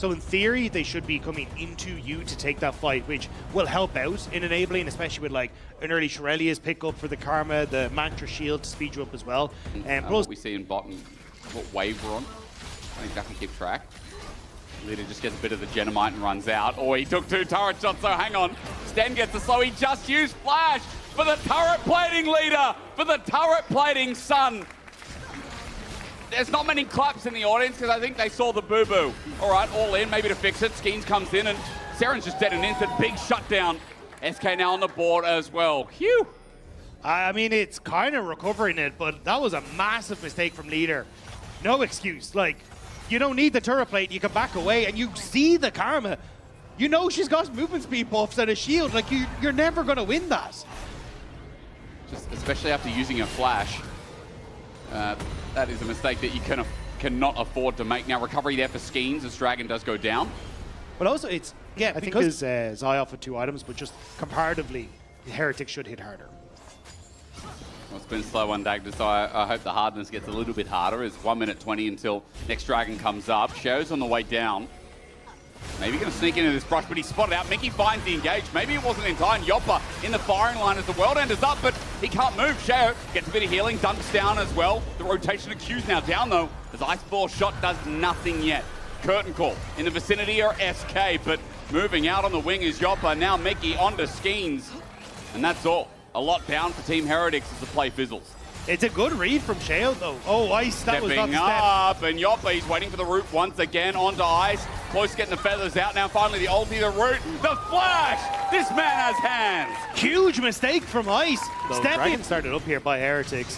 So in theory, they should be coming into you to take that fight, which will help out in enabling, especially with like an early Shirelia's pickup for the Karma, the Mantra Shield to speed you up as well. And plus, what we see in bottom, what wave we're on, I think I can keep track. Leader just gets a bit of the Genomite and runs out. Oh, he took 2 turret shots, so hang on. Sten gets the slow, he just used Flash for the turret plating leader, for the turret plating son. There's not many claps in the audience because I think they saw the boo-boo. All right, all in, maybe to fix it. Skeens comes in and Seren's just dead and instant. Big shutdown. SK now on the board as well. Phew. I mean, it's kind of recovering it, but that was a massive mistake from Leader. No excuse. Like, you don't need the turret plate. You can back away, and you see the Karma. You know she's got movement speed buffs and a shield. Like, you're never going to win that. Just especially after using a flash. That is a mistake that you cannot afford to make. Now, recovery there for Skeens as Dragon does go down. But also, it's, yeah, I think because Zai offered 2 items, but just comparatively, Heretics should hit harder. Well, it's been slow on Dagda, so I hope the hardness gets a little bit harder. It's 1 minute 20 until next Dragon comes up. Show's on the way down. Maybe going to sneak into this brush, but he's spotted out. Mickey finds the engage. Maybe it wasn't in time. Yoppa in the firing line as the world enters up, but he can't move. Shao gets a bit of healing, dunks down as well. The rotation of Q's now down, though, as Ice Ball shot does nothing yet. Curtain Call in the vicinity are SK, but moving out on the wing is Yoppa. Now Mickey onto Skeens, and that's all. A lot down for Team Heretics as the play fizzles. It's a good read from Shale, though. Oh, Ice, that was not the step. Up, and Yoppa, he's waiting for the root once again onto Ice. Close getting the feathers out now. Finally, the ulti, the root, the flash. This man has hands. Huge mistake from Ice. Dragon started up here by Heretics.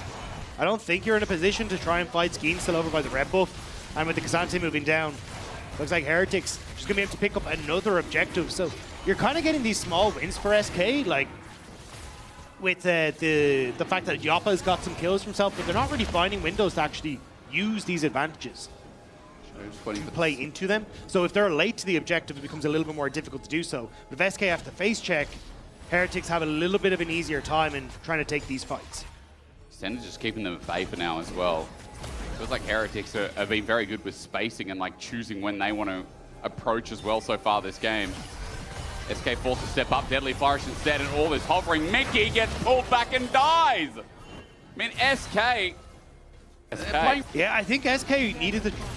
I don't think you're in a position to try and fight Skeen still over by the red buff. And with the Kazante moving down, looks like Heretics just going to be able to pick up another objective. So you're kind of getting these small wins for SK, like with the fact that Yoppa's got some kills for himself, but they're not really finding windows to actually use these advantages to play into them. So if they're late to the objective, it becomes a little bit more difficult to do so. But if SK have to face check, Heretics have a little bit of an easier time in trying to take these fights. Sten's just keeping them at bay for now as well. Feels like Heretics have been very good with spacing and like choosing when they want to approach as well so far this game. SK forced to step up, Deadly Flourish instead, and all this hovering. Mickey gets pulled back and dies. I mean, SK. Yeah, I think SK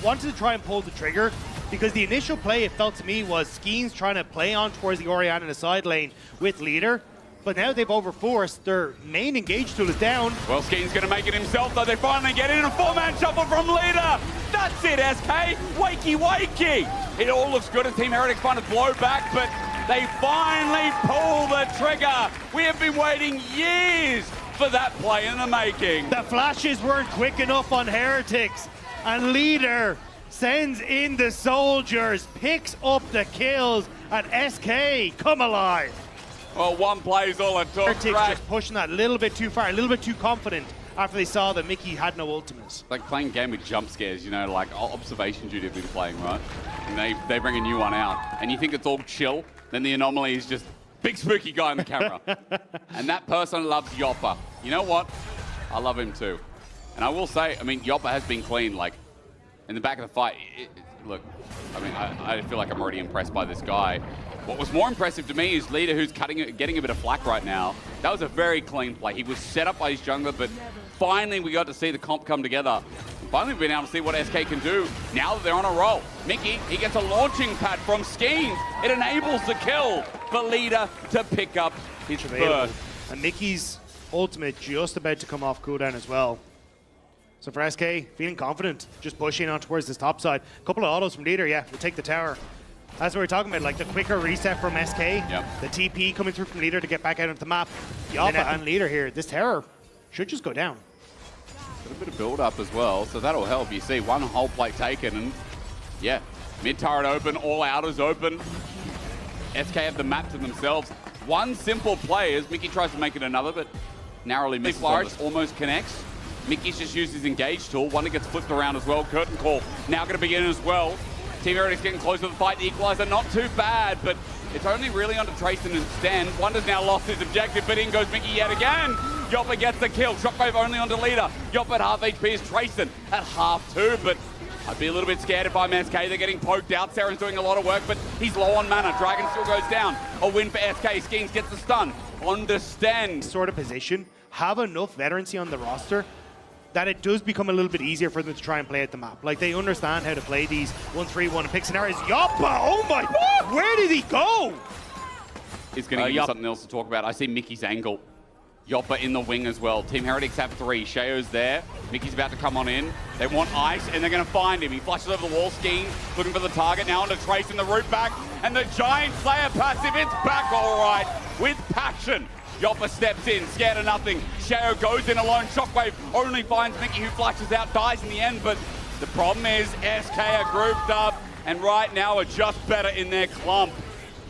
wanted to try and pull the trigger because the initial play, it felt to me, was Skeens trying to play on towards the Orianna in the side lane with Leader. But now they've overforced. Their main engage tool is down. Well, Skeen's going to make it himself, though. They finally get in a 4-man shuffle from Leader. That's it, SK. Wakey, wakey. It all looks good as Team Heretics find a blow back, but they finally pull the trigger. We have been waiting years for that play in the making. The flashes weren't quick enough on Heretics, and Leader sends in the soldiers, picks up the kills, and SK come alive. Well, one play's all it took. Heretics just pushing that a little bit too far, a little bit too confident after they saw that Mickey had no ultimate. Like playing a game with jump scares, you know, like observation duty have been playing, right? And they bring a new one out, and you think it's all chill, then the anomaly is just big spooky guy on the camera. And that person loves Yoppa. You know what? I love him too. And I will say, I mean, Yoppa has been clean, like, in the back of the fight. Look, I mean, I feel like I'm already impressed by this guy. What was more impressive to me is Leader, who's getting a bit of flack right now. That was a very clean play. He was set up by his jungler, but finally we got to see the comp come together. Finally we've been able to see what SK can do now that they're on a roll. Mickey, he gets a launching pad from Skeen. It enables the kill for Leader to pick up his first. And Mickey's ultimate just about to come off cooldown as well. So for SK, feeling confident, just pushing on towards this top side. A couple of autos from Leader, yeah, we'll take the tower. That's what we're talking about, like the quicker reset from SK, the TP coming through from Leader to get back out of the map. Yoppa and Leader here, this tower should just go down. Got a bit of build up as well, so that'll help. You see one whole plate taken, and yeah, mid turret open, all outers open. SK have the map to themselves. One simple play as Mickey tries to make it another, but narrowly misses. Flourish almost connects. Mickey's just used his engage tool. One that gets flipped around as well. Curtain Call now going to begin as well. Team Heretics getting close to the fight. The equalizer not too bad, but it's only really onto Trayson and Stan. Wonder's now lost his objective, but in goes Mickey yet again. Yoppa gets the kill. Shockwave only onto Leader. Yoppa at half HP is Trayson at half too, but I'd be a little bit scared if I'm SK. They're getting poked out. Seren's doing a lot of work, but he's low on mana. Dragon still goes down. A win for SK. Skeens gets the stun. Understand. Sort of position, have enough veterancy on the roster that it does become a little bit easier for them to try and play at the map. Like, they understand how to play these 1-3-1 pick scenarios. Yoppa! Oh my, where did he go? He's going to give you something else to talk about. I see Mickey's angle. Yoppa in the wing as well. Team Heretics have 3. Sheo's there. Mickey's about to come on in. They want ice, and they're going to find him. He flushes over the wall, Skeen, looking for the target. Now onto Trace in the root back, and the Giant Slayer passive, it's back all right, with passion. Yoppa steps in, scared of nothing. Sheo goes in alone. Shockwave only finds Mickey, who flashes out, dies in the end, but the problem is SK are grouped up, and right now are just better in their clump.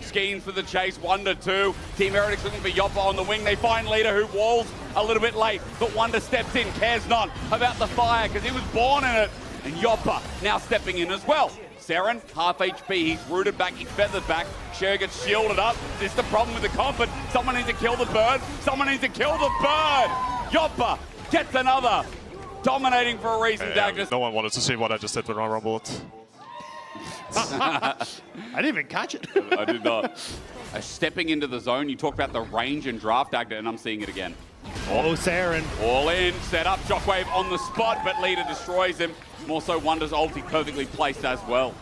Skeens for the chase, 1-2. Team Heretics looking for Yoppa on the wing. They find Leader, who walls a little bit late, but Wonder steps in, cares not about the fire because he was born in it. And Yoppa now stepping in as well. Seren, half HP, he's rooted back, he's feathered back. Sher gets shielded up. This is the problem with the comp, but someone needs to kill the bird. Someone needs to kill the bird. Yoppa gets another. Dominating for a reason, Douglas. No one wanted to see what I just did with Round Bullet. I didn't even catch it. I did not. Stepping into the zone, you talk about the range and draft, Dagda, and I'm seeing it again. Oh, Seren. All in, set up, Shockwave on the spot, but Leader destroys him. More so, Wonder's ulti perfectly placed as well.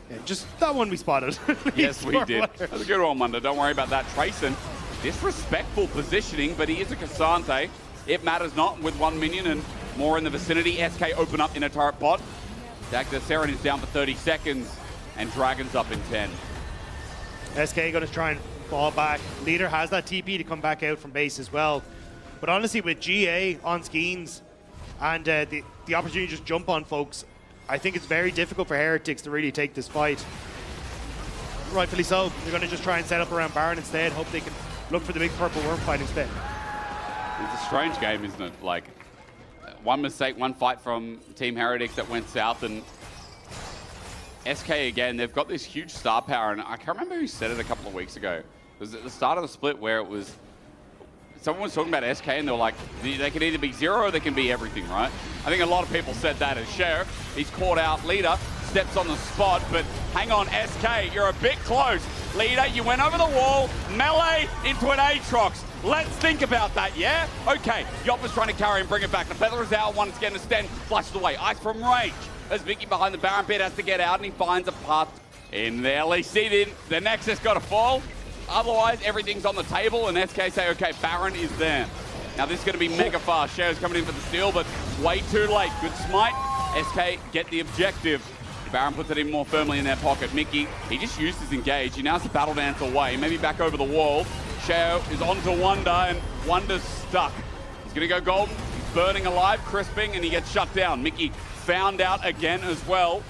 Yeah, just that one we spotted. Yes, we did. That's a good one, Wonder. Don't worry about that. Trayson, disrespectful positioning, but he is a Cassante. It matters not with 1 minion and more in the vicinity. SK open up in a turret bot. Dagda, Seren is down for 30 seconds, and Dragon's up in 10. SK going to try and fall back. Leader has that TP to come back out from base as well. But honestly, with GA on Skeens and the opportunity to just jump on folks, I think it's very difficult for Heretics to really take this fight. Rightfully so. They're going to just try and set up around Baron instead, hope they can look for the big purple worm fight instead. It's a strange game, isn't it? Like, one mistake, one fight from Team Heretics that went south, and SK again, they've got this huge star power, and I can't remember who said it a couple of weeks ago. It was at the start of the split where it was, someone was talking about SK and they were like, they can either be zero or they can be everything, right? I think a lot of people said that as Sheriff. He's caught out Leader, steps on the spot, but hang on, SK, you're a bit close. Leader, you went over the wall, melee into an Aatrox. Let's think about that, yeah? Okay, Yoppa's trying to carry and bring it back. The feather is out, one's getting a stand, flushes away. Ice from range. As Vicky behind the Baron pit has to get out, and he finds a path in the LEC. The Nexus got to fall. Otherwise, everything's on the table, and SK say, okay, Baron is there. Now this is going to be mega fast. Shadows coming in for the steal, but way too late. Good smite. SK get the objective. Baron puts it in more firmly in their pocket. Mickey, he just used his engage. He now has to battle dance away, maybe back over the wall. Shadow is onto Wonder, and Wonder's stuck. He's going to go golden. He's burning alive, crisping, and he gets shut down. Mickey found out again as well.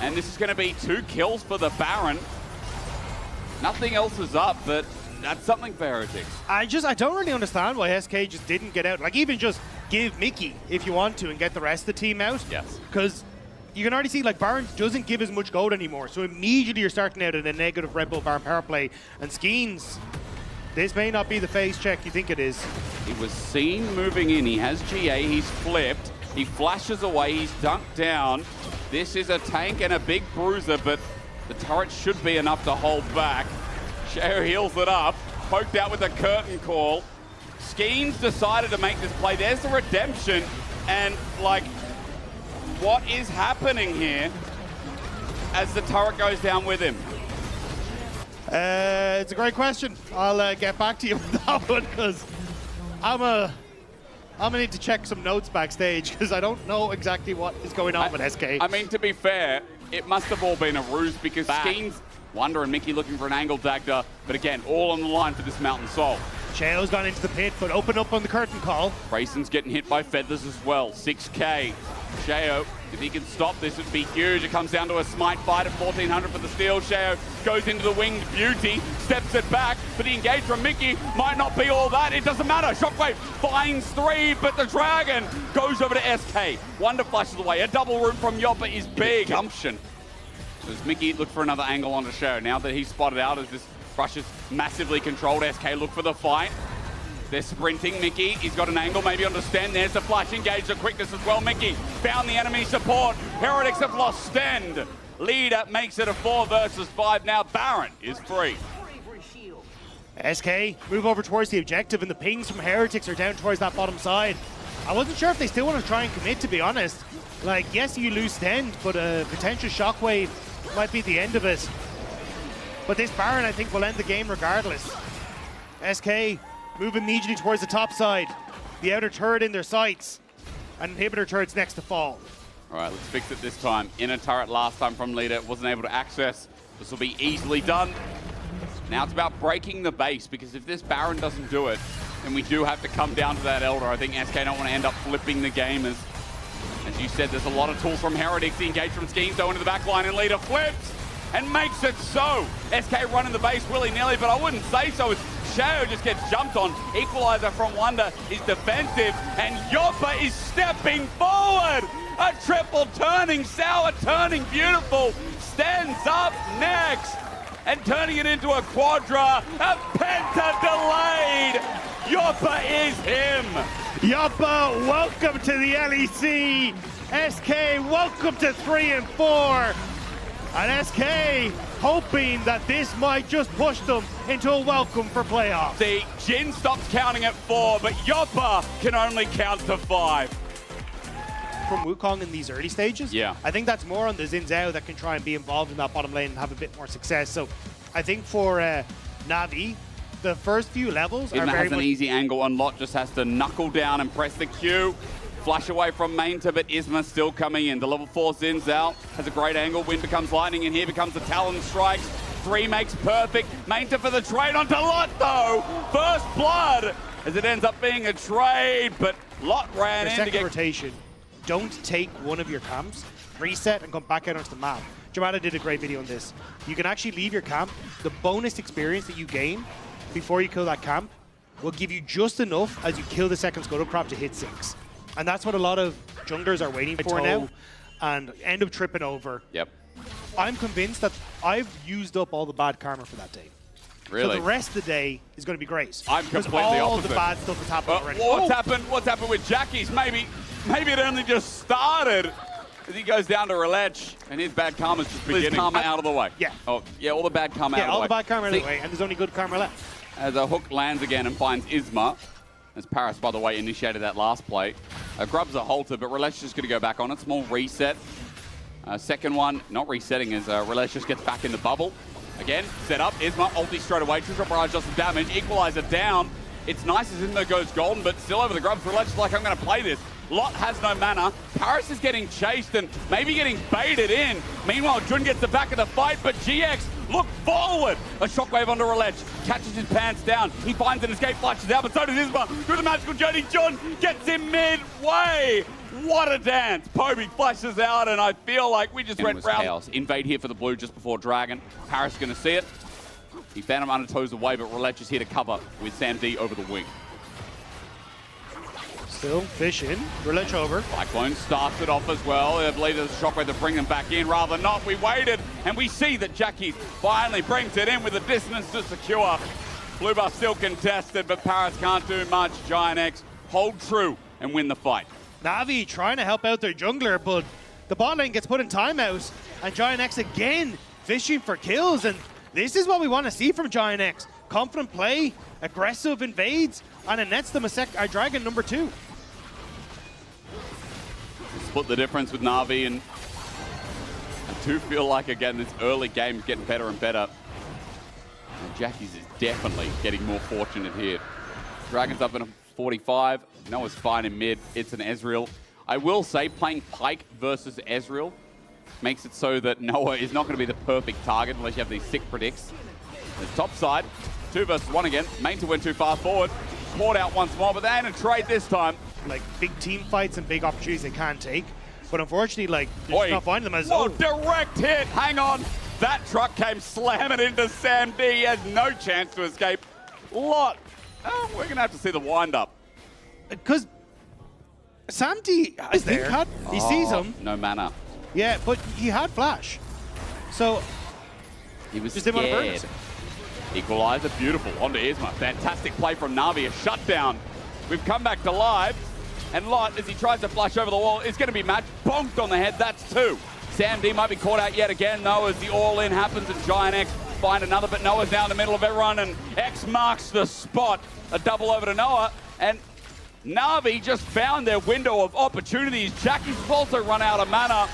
And this is going to be 2 kills for the Baron. Nothing else is up, but that's something for Heretics. I don't really understand why SK just didn't get out. Like, even just give Mickey if you want to and get the rest of the team out. Yes. Because you can already see, like, Baron doesn't give as much gold anymore. So immediately you're starting out in a negative Red Bull Baron power play. And Skeens, this may not be the phase check you think it is. He was seen moving in. He has GA. He's flipped. He flashes away. He's dunked down. This is a tank and a big bruiser, but the turret should be enough to hold back. Sheo heals it up. Poked out with a curtain call. Skeens decided to make this play. There's the redemption. And, like, what is happening here as the turret goes down with him? It's a great question. I'll get back to you on that one because I'm gonna need to check some notes backstage because I don't know exactly what is going on with SK. I mean, to be fair, it must have all been a ruse because Skeens, Wonder and Mickey looking for an angle Dagda, but again, all on the line for this Mountain Soul. Sheo's gone into the pit, but open up on the curtain call. Grayson's getting hit by feathers as well. 6K. Sheo, if he can stop this, it'd be huge. It comes down to a smite fight at 1400 for the steal. Sheo goes into the winged beauty, steps it back, but the engage from Mickey might not be all that. It doesn't matter. Shockwave finds 3, but the Dragon goes over to SK. Wonder flashes away. A double room from Yoppa is big. Gumption. Does Mickey look for another angle onto Sheo? Now that he's spotted out as this rush is massively controlled, SK look for the fight. They're sprinting. Mickey, he's got an angle maybe on the Sten. There's the flash engage, the quickness as well. Mickey found the enemy support. Heretics have lost Sten. Leader makes it a 4 versus 5 now. Baron is free. SK move over towards the objective, and the pings from Heretics are down towards that bottom side. I wasn't sure if they still want to try and commit, to be honest. Like, yes, you lose Sten, but a potential shockwave might be the end of it. But this Baron, I think, will end the game regardless. SK move immediately towards the top side. The outer turret in their sights. And inhibitor turret's next to fall. All right, let's fix it this time. Inner turret last time from Leader, wasn't able to access. This will be easily done. Now it's about breaking the base, because if this Baron doesn't do it, then we do have to come down to that Elder. I think SK don't want to end up flipping the game. As you said, there's a lot of tools from Heretics. The engage from Scheme, though, into the back line, and Leader flips and makes it so. SK running the base willy-nilly, but I wouldn't say so. Shadow just gets jumped on. Equalizer from Wonder is defensive, and Yoppa is stepping forward. A triple turning, sour turning, beautiful. Stands up next and turning it into a quadra. A penta delayed. Yoppa is him. Yoppa, welcome to the LEC. SK, welcome to 3 and 4. And SK hoping that this might just push them into a welcome for playoffs. See, Jin stops counting at 4, but Yoppa can only count to 5. From Wukong in these early stages, yeah, I think that's more on the Xin Zhao that can try and be involved in that bottom lane and have a bit more success. So I think for Navi, the first few levels are very has an easy angle on Lot, just has to knuckle down and press the Q. Flash away from Mainta, but Isma still coming in. The level 4 Xin Zhao has a great angle. Wind becomes lightning, and here becomes the Talon strikes. 3 makes perfect. Mainta for the trade onto Lot, though. First blood, as it ends up being a trade, but Lot ran in to get... rotation. Don't take one of your camps, reset, and come back out onto the map. Jamada did a great video on this. You can actually leave your camp. The bonus experience that you gain before you kill that camp will give you just enough as you kill the second Scuttle Crop to hit 6. And that's what a lot of junglers are waiting for now, and end up tripping over. Yep. I'm convinced that I've used up all the bad karma for that day. Really? So the rest of the day is going to be great. I'm completely all opposite. The bad stuff has happened already. What's happened with Jackie's? Maybe it only just started. As he goes down to Relech, and his bad karma's just beginning. Karma out of the way. Yeah. Oh, yeah, all the bad karma out of the way. Yeah, all the bad karma out of the way, and there's only good karma left. As a hook lands again and finds Isma. As Paris, by the way, initiated that last play. Grub's a halter, but Relech just going to go back on it. Small reset. Second one, not resetting, as Relech just gets back in the bubble. Again, set up. Isma, ulti straight away. Two-drop barrage does some damage. Equalizer down. It's nice as Isma goes golden, but still over the Grubs. Relech is like, I'm going to play this. Lot has no mana. Paris is getting chased and maybe getting baited in. Meanwhile, Jun gets the back of the fight, but GX look forward. A shockwave onto Relech. Catches his pants down. He finds an escape, flashes out, but so does Isma. Through the magical journey, Jun gets him midway. What a dance. Poby flashes out, and I feel like we just went round. Chaos. Invade here for the blue just before Dragon. Paris going to see it. He found him under toes away, but Relech is here to cover with Sam D over the wing. Still fishing. Relech over. Cyclone starts it off as well. I believe there's a shockwave to bring them back in. Rather not. We waited, and we see that Jackie finally brings it in with the distance to secure. Blue buff still contested, but Paris can't do much. GiantX hold true and win the fight. Navi trying to help out their jungler, but the bot lane gets put in timeout, and GiantX again fishing for kills, and this is what we want to see from GiantX. Confident play, aggressive invades, and it nets them a Dragon number 2. Split the difference with Na'Vi, and I do feel like, again, this early game is getting better and better. And Jackie's is definitely getting more fortunate here. Dragon's up in a 45. Noah's fine in mid. It's an Ezreal. I will say, playing Pyke versus Ezreal makes it so that Noah is not going to be the perfect target unless you have these sick predicts. The top side, 2 versus 1 again. Mainta went too far forward. Caught out once more, but they ain't a trade this time. Like, big team fights and big opportunities they can't take. But unfortunately, like, they're just not finding them as... Oh, direct hit! Hang on! That truck came slamming into Sam D. He has no chance to escape. Lot. Oh, we're going to have to see the wind-up. Because Sam D, I think, he sees him. No mana. Yeah, but he had flash. So... He was just didn't want to burn scared. it. Equalizer, beautiful. Onto Isma. Fantastic play from Na'Vi, a shutdown. We've come back to live. And Lot, as he tries to flash over the wall, is going to be matched. Bonked on the head, that's 2. Sam D might be caught out yet again, though, as the all-in happens and GiantX find another, but Noah's now in the middle of everyone, and X marks the spot. A double over to Noah, and Na'Vi just found their window of opportunities. Jackie's also run out of mana.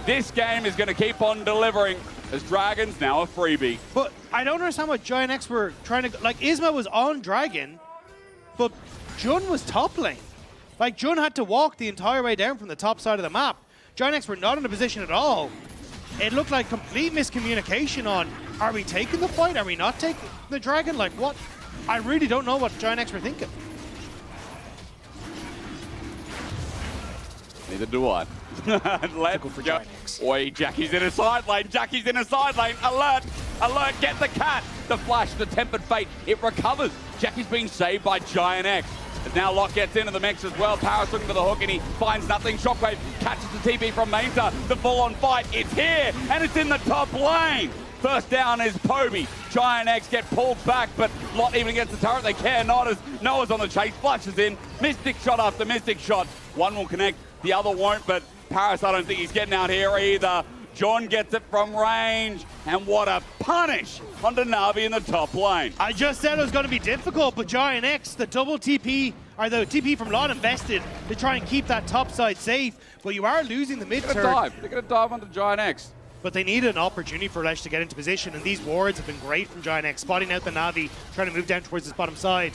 This game is going to keep on delivering, as Dragon's now a freebie. But I don't understand what GiantX were trying to... Like, Isma was on Dragon, but Jun was top lane. Like, Jun had to walk the entire way down from the top side of the map. GiantX were not in a position at all. It looked like complete miscommunication on, are we taking the fight? Are we not taking the Dragon? Like, what? I really don't know what GiantX were thinking. Neither do I. Let's go for GiantX. Oi, Jackie's in a side lane. Jackie's in a side lane. Alert! Alert! Get the cat! The flash, the tempered fate. It recovers. Jackie's being saved by GiantX. But now Locke gets into the mix as well. Paris looking for the hook and he finds nothing. Shockwave catches the TP from Mainta. The full-on fight, it's here and it's in the top lane. First down is Poby. GiantX get pulled back, but Lot even gets the turret. They care not as Noah's on the chase. Flushes in. Mystic shot after Mystic shot. One will connect, the other won't, but Paris, I don't think he's getting out here either. John gets it from range, and what a punish onto Na'Vi in the top lane. I just said it was going to be difficult, but GiantX, the double TP, or the TP from Lot invested to try and keep that top side safe, but you are losing the mid turret. They're going to dive onto GiantX. But they needed an opportunity for Lesh to get into position, and these wards have been great from GiantX, spotting out the Na'Vi, trying to move down towards his bottom side.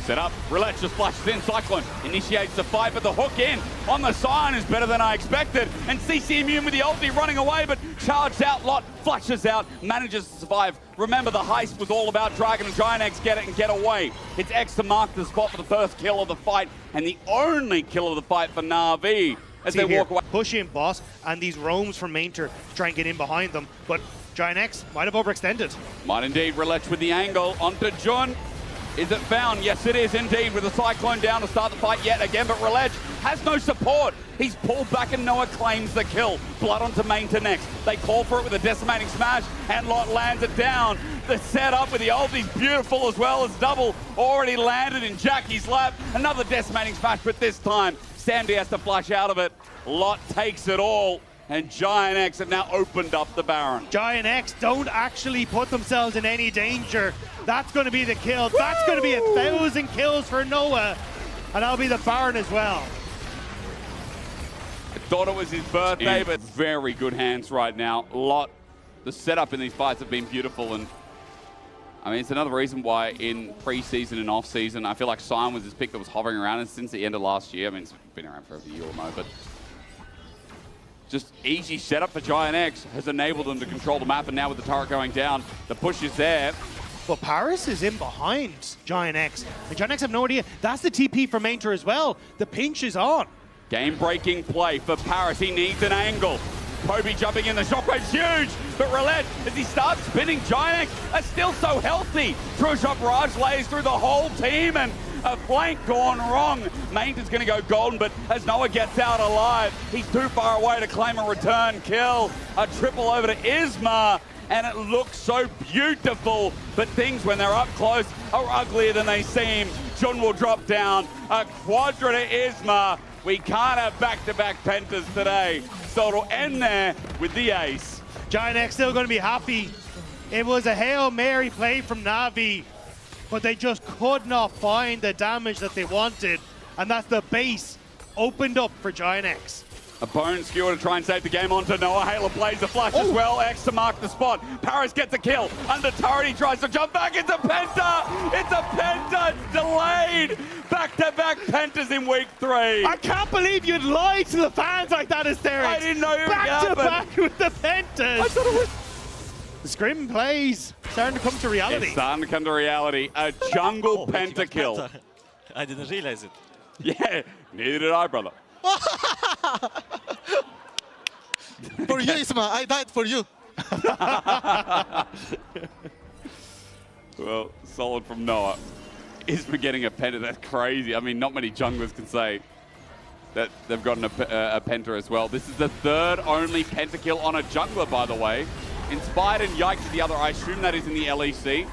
Set up, Roulette just flashes in, Cyclone initiates the fight, but the hook in on the Scion is better than I expected, and CC Immune with the ulti running away, but charged out, Lot flashes out, manages to survive. Remember, the heist was all about Dragon and GiantX get it and get away. It's X to mark the spot for the first kill of the fight, and the only kill of the fight for Na'Vi as they walk away. Push in, boss, and these roams from Mainter try and get in behind them, but GiantX might have overextended. Might indeed, Roulette with the angle onto Jun. Is it found? Yes, it is indeed, with a Cyclone down to start the fight yet again, but Roulette has no support. He's pulled back and Noah claims the kill. Blood onto Mainta next. They call for it with a decimating smash, and Lot lands it down. The setup with the ulti's beautiful as well as double already landed in Jackie's lap. Another decimating smash, but this time Sandy has to flash out of it. Lot takes it all, and GiantX have now opened up the Baron. GiantX don't actually put themselves in any danger. That's going to be the kill. That's going to be 1,000 kills for Noah, and that'll be the Baron as well. I thought it was his birthday, but very good hands right now. Lot, the setup in these fights have been beautiful, and I mean, it's another reason why in pre-season and off-season, I feel like Sion was his pick that was hovering around, and since the end of last year, I mean, it's been around for a year or more, but just easy setup for GiantX has enabled them to control the map, and now with the turret going down, the push is there. But Paris is in behind GiantX, and GiantX have no idea. That's the TP for Mainter as well. The pinch is on. Game-breaking play for Paris. He needs an angle. Poby jumping in, the shockwave's huge, but Roulette, as he starts spinning, GiantX are still so healthy. True Shot Barrage lays through the whole team, and a flank gone wrong. Mainter's going to go golden, but as Noah gets out alive, he's too far away to claim a return kill. A triple over to Isma, and it looks so beautiful, but things when they're up close are uglier than they seem. Jun will drop down, a quadra to Isma. We can't have back-to-back pentas today, so it'll end there with the ace. GiantX still going to be happy. It was a Hail Mary play from Na'Vi, but they just could not find the damage that they wanted, and that's the base opened up for GiantX. A bone skewer to try and save the game onto Noah. Halo plays the flash as well. X to mark the spot. Paris gets a kill. Under turret, he tries to jump back. It's a penta! It's a penta! It's delayed! Back-to-back pentas in week 3. I can't believe you'd lie to the fans like that, Asterix. I didn't know you were back-to-back with the pentas. I thought it was... The scrim plays starting to come to reality. It's starting to come to reality. A jungle pentakill. I didn't realize it. Yeah, neither did I, brother. For you, Isma, I died for you. Well, solid from Noah. Isma getting a penta, that's crazy. I mean, not many junglers can say that they've gotten a penta as well. This is the third only pentakill on a jungler, by the way, Inspired and Yikes the other. I assume that is in the LEC.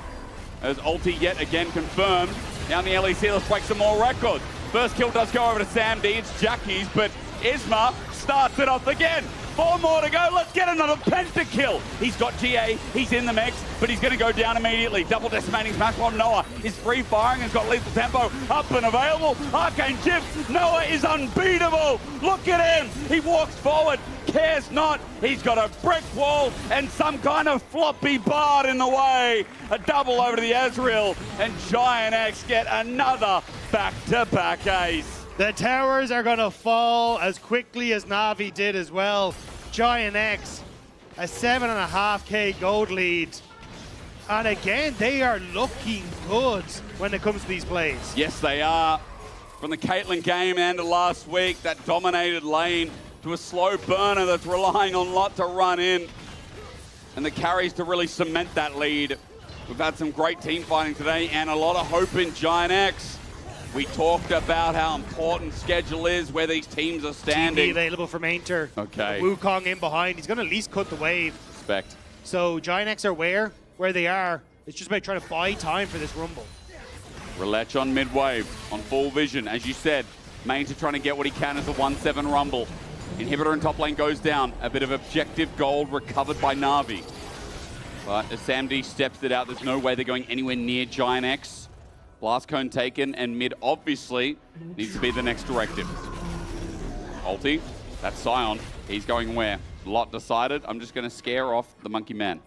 As ulti yet again confirmed. Now in the LEC, let's break some more records. First kill does go over to Sam D. It's Jackie's, but Isma starts it off again. 4 more to go. Let's get another pentakill. He's got GA. He's in the mix, but he's going to go down immediately. Double decimating smash while Noah is free firing and has got lethal tempo up and available. Arcane shift. Noah is unbeatable. Look at him. He walks forward, cares not. He's got a brick wall and some kind of floppy bard in the way. A double over to the Ezreal, and GiantX get another back-to-back ace. The towers are going to fall as quickly as Na'Vi did as well. GiantX, a 7.5k gold lead. And again, they are looking good when it comes to these plays. Yes, they are. From the Caitlyn game and last week, that dominated lane to a slow burner that's relying on Lot to run in. And the carries to really cement that lead. We've had some great team fighting today and a lot of hope in GiantX. We talked about how important schedule is, where these teams are standing. TV available for Mainter. Okay. Wukong in behind. He's going to at least cut the wave. Respect. So GiantX are where they are. It's just about trying to buy time for this rumble. Relech on mid-wave, on full vision. As you said, Mainter trying to get what he can as a 1-7 rumble. Inhibitor in top lane goes down. A bit of objective gold recovered by Na'Vi. But as Sam D steps it out, there's no way they're going anywhere near GiantX. Blast cone taken, and mid obviously needs to be the next directive. Ulti, that's Sion. He's going where? Lot decided, I'm just going to scare off the monkey man.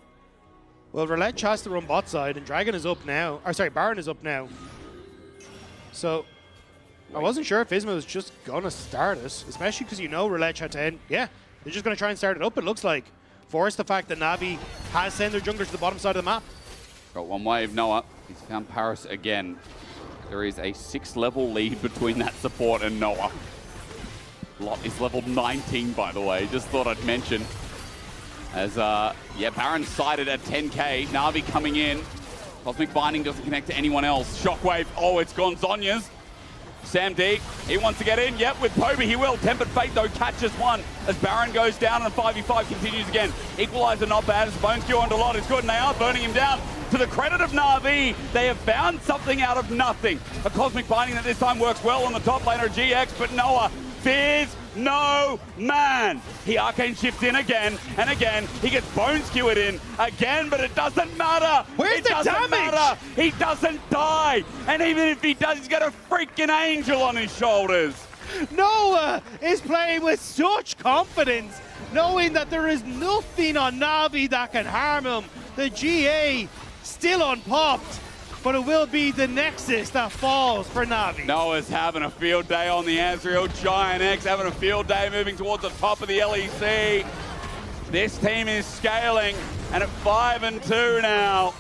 Well, Relech has to run bot side, and Dragon is up now. Or sorry, Baron is up now. So, I wasn't sure if Isma was just going to start it, especially because you know Relech had to end. Yeah, they're just going to try and start it up, it looks like. Force the fact that Na'Vi has sent their jungler to the bottom side of the map. Got one wave, Noah. He's found Paris again. There is a 6-level lead between that support and Noah. Lot is level 19, by the way. Just thought I'd mention. As, yeah, Baron sighted at 10k. Na'Vi coming in. Cosmic Binding doesn't connect to anyone else. Shockwave. Oh, it's gone Zonya's. Sam D, he wants to get in. Yep, with Poby he will. Tempered Fate, though, catches one as Baron goes down and 5v5 continues again. Equalizer not bad as Bone Skewer onto Lot is good, and they are burning him down. To the credit of Na'Vi, they have found something out of nothing. A Cosmic Binding that this time works well on the top laner GX, but Noah fears no man. He arcane shifts in again and again. He gets bone skewered in again, but it doesn't matter. Where's the damage? Matter. He doesn't die. And even if he does, he's got a freaking angel on his shoulders. Noah is playing with such confidence, knowing that there is nothing on Na'Vi that can harm him. The GA still unpopped, but it will be the Nexus that falls for Na'Vi. Noah's having a field day on the Ezreal. GiantX having a field day moving towards the top of the LEC. This team is scaling, and at 5-2 now,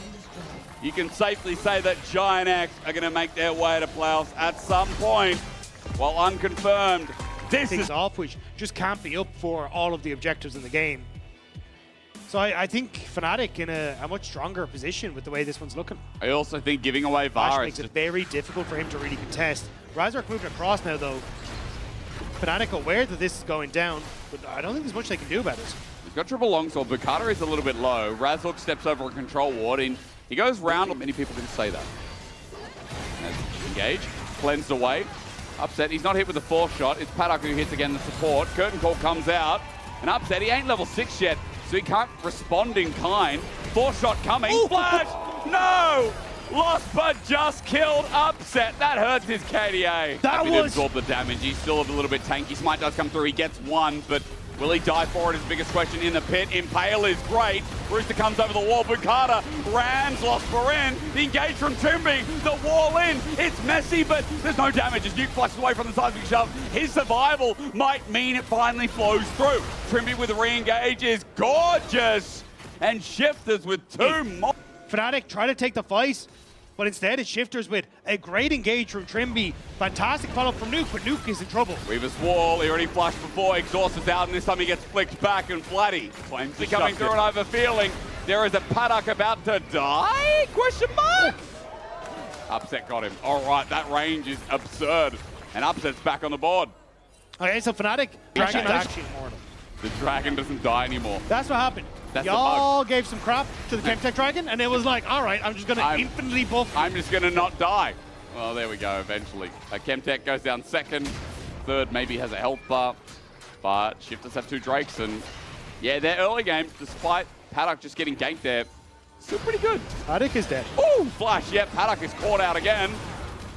you can safely say that GiantX are going to make their way to playoffs at some point. While unconfirmed, this is off, which just can't be up for all of the objectives in the game. So I think Fnatic in a much stronger position with the way this one's looking. I also think giving away Flash Varus makes it very difficult for him to really contest. Razork moving across now, though. Fnatic aware that this is going down, but I don't think there's much they can do about it. He's got triple longsword, but Carter is a little bit low. Razork steps over a control ward, and he goes round. Many people didn't say that. Engage, cleansed away. Upset, he's not hit with the fourth shot. It's Paddock who hits again the support. Curtain Call comes out, and Upset, he ain't level 6 yet, so he can't respond in kind. Fourth shot coming, ooh. Flash, no! Lost but just killed Upset. That hurts his KDA. Happy to absorb the damage. He's still a little bit tanky. Smite does come through, he gets one, but will he die for it is the biggest question in the pit. Impale is great. Rooster comes over the wall, but Carter rams Lost Barin. The engage from Trimby, the wall in. It's messy, but there's no damage as Nuke flushes away from the seismic shove. His survival might mean it finally flows through. Trimby with the re-engage is gorgeous. And Shifters with two more. Fnatic try to take the fight, but instead it's Shifters with a great engage from Trimby. Fantastic follow-up from Nuke, but Nuke is in trouble. Weaver's wall, he already flashed before, Exhaust is out, and this time he gets flicked back, and Flatty claims to coming through, and I have a feeling there is a Paddock about to die? Question mark? Upset got him. All right, that range is absurd, and Upset's back on the board. Okay, so Fnatic, Dragon is actually immortal. The Dragon doesn't die anymore. That's what happened. That's the bug. Y'all gave some crap to the Chemtech Dragon, and it was like, all right, I'm just going to infinitely buff. I'm just going to not die. Well, there we go, eventually. Chemtech goes down second. Third maybe has a health bar. But Shifters have 2 Drakes, and yeah, their early game, despite Paddock just getting ganked there, still pretty good. Paddock is dead. Ooh, flash, yep, Paddock is caught out again.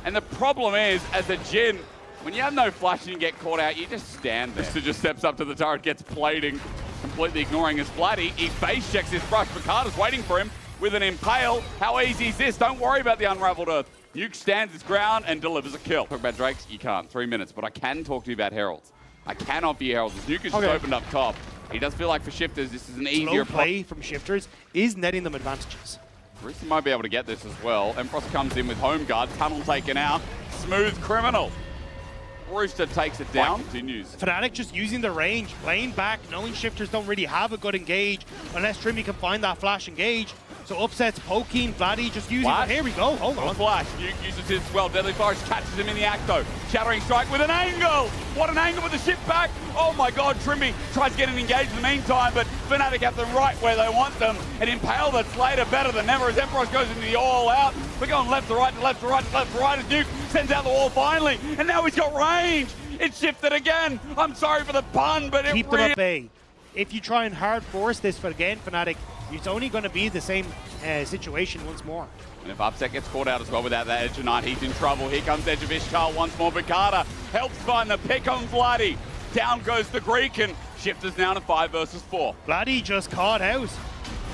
And the problem is, as a Jhin, when you have no flash and you get caught out, you just stand there. So just steps up to the turret, gets plating, completely ignoring his Vladdy. He face checks his brush. Picard's waiting for him with an impale. How easy is this? Don't worry about the unraveled earth. Nuke stands his ground and delivers a kill. Talk about Drakes, you can't. 3 minutes, but I can talk to you about Heralds. I cannot be Heralds. Nuke has just opened up top. He does feel like for Shifters, this is an easier play from Shifters is netting them advantages. Rooster might be able to get this as well. Empress comes in with home guard, tunnel taken out. Smooth criminal. Rooster takes it down, continues. Fnatic just using the range, playing back, knowing Shifters don't really have a good engage unless Trimmy can find that flash engage. So upsets, poking, Vladdy just using it. Here we go, hold on. Flash, Nuke uses his as well. Deadly Forest catches him in the act though. Shattering strike with an angle. What an angle with the shift back. Oh my god, Trimmy tries to get an engage in the meantime, but Fnatic have them right where they want them. And Impale that's later better than ever as Emperor goes into the all out. We're going left to right to left to right to left to right as Nuke sends out the wall finally. And now he's got range. It's shifted again. I'm sorry for the pun, but keep them at bay. If you try and hard force this for again, Fnatic, it's only going to be the same situation once more. And if Upset gets caught out as well without that Edge of Night, he's in trouble. Here comes Edge of Ishtar once more. Picard helps find the pick on Vladdy. Down goes the Greek, and Shifters now to 5 versus 4. Vladdy just caught out.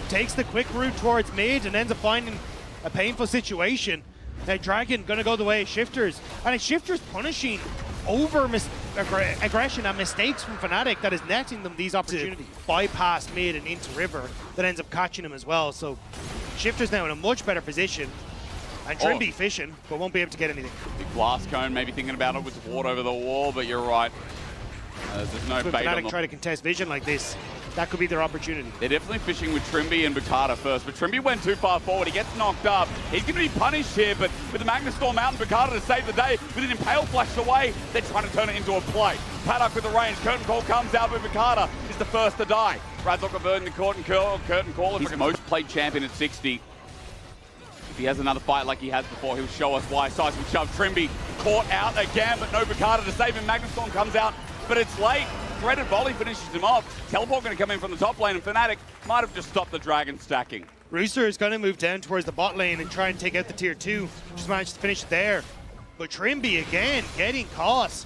Takes the quick route towards mid and ends up finding a painful situation. Now Dragon going to go the way of Shifters. And it's Shifters punishing over aggression and mistakes from Fnatic that is netting them these opportunities. Bypass mid and into river that ends up catching him as well. So Shifters now in a much better position. And Trimby fishing, but won't be able to get anything. Big blast cone, maybe thinking about it with ward over the wall, but you're right. There's no bait on Fnatic them. try to contest vision like this, that could be their opportunity. They're definitely fishing with Trimby and Bukata first, but Trimby went too far forward. He gets knocked up. He's going to be punished here, but with the Magnus Storm out and Bukata to save the day, with an Impale flashed away, they're trying to turn it into a play. Paddock with the range. Curtain Call comes out, but Bukata is the first to die. Radlock averting the Curtain Call. He's most played champion at 60. If he has another fight like he has before, he'll show us why. Seismic shove. Trimby caught out again, but no Bukata to save him. Magnus Storm comes out, but it's late. Threaded volley finishes him off. Teleport going to come in from the top lane, and Fnatic might have just stopped the Dragon stacking. Rooster is going to move down towards the bot lane and try and take out the tier 2. Just managed to finish it there. But Trimby again getting caught.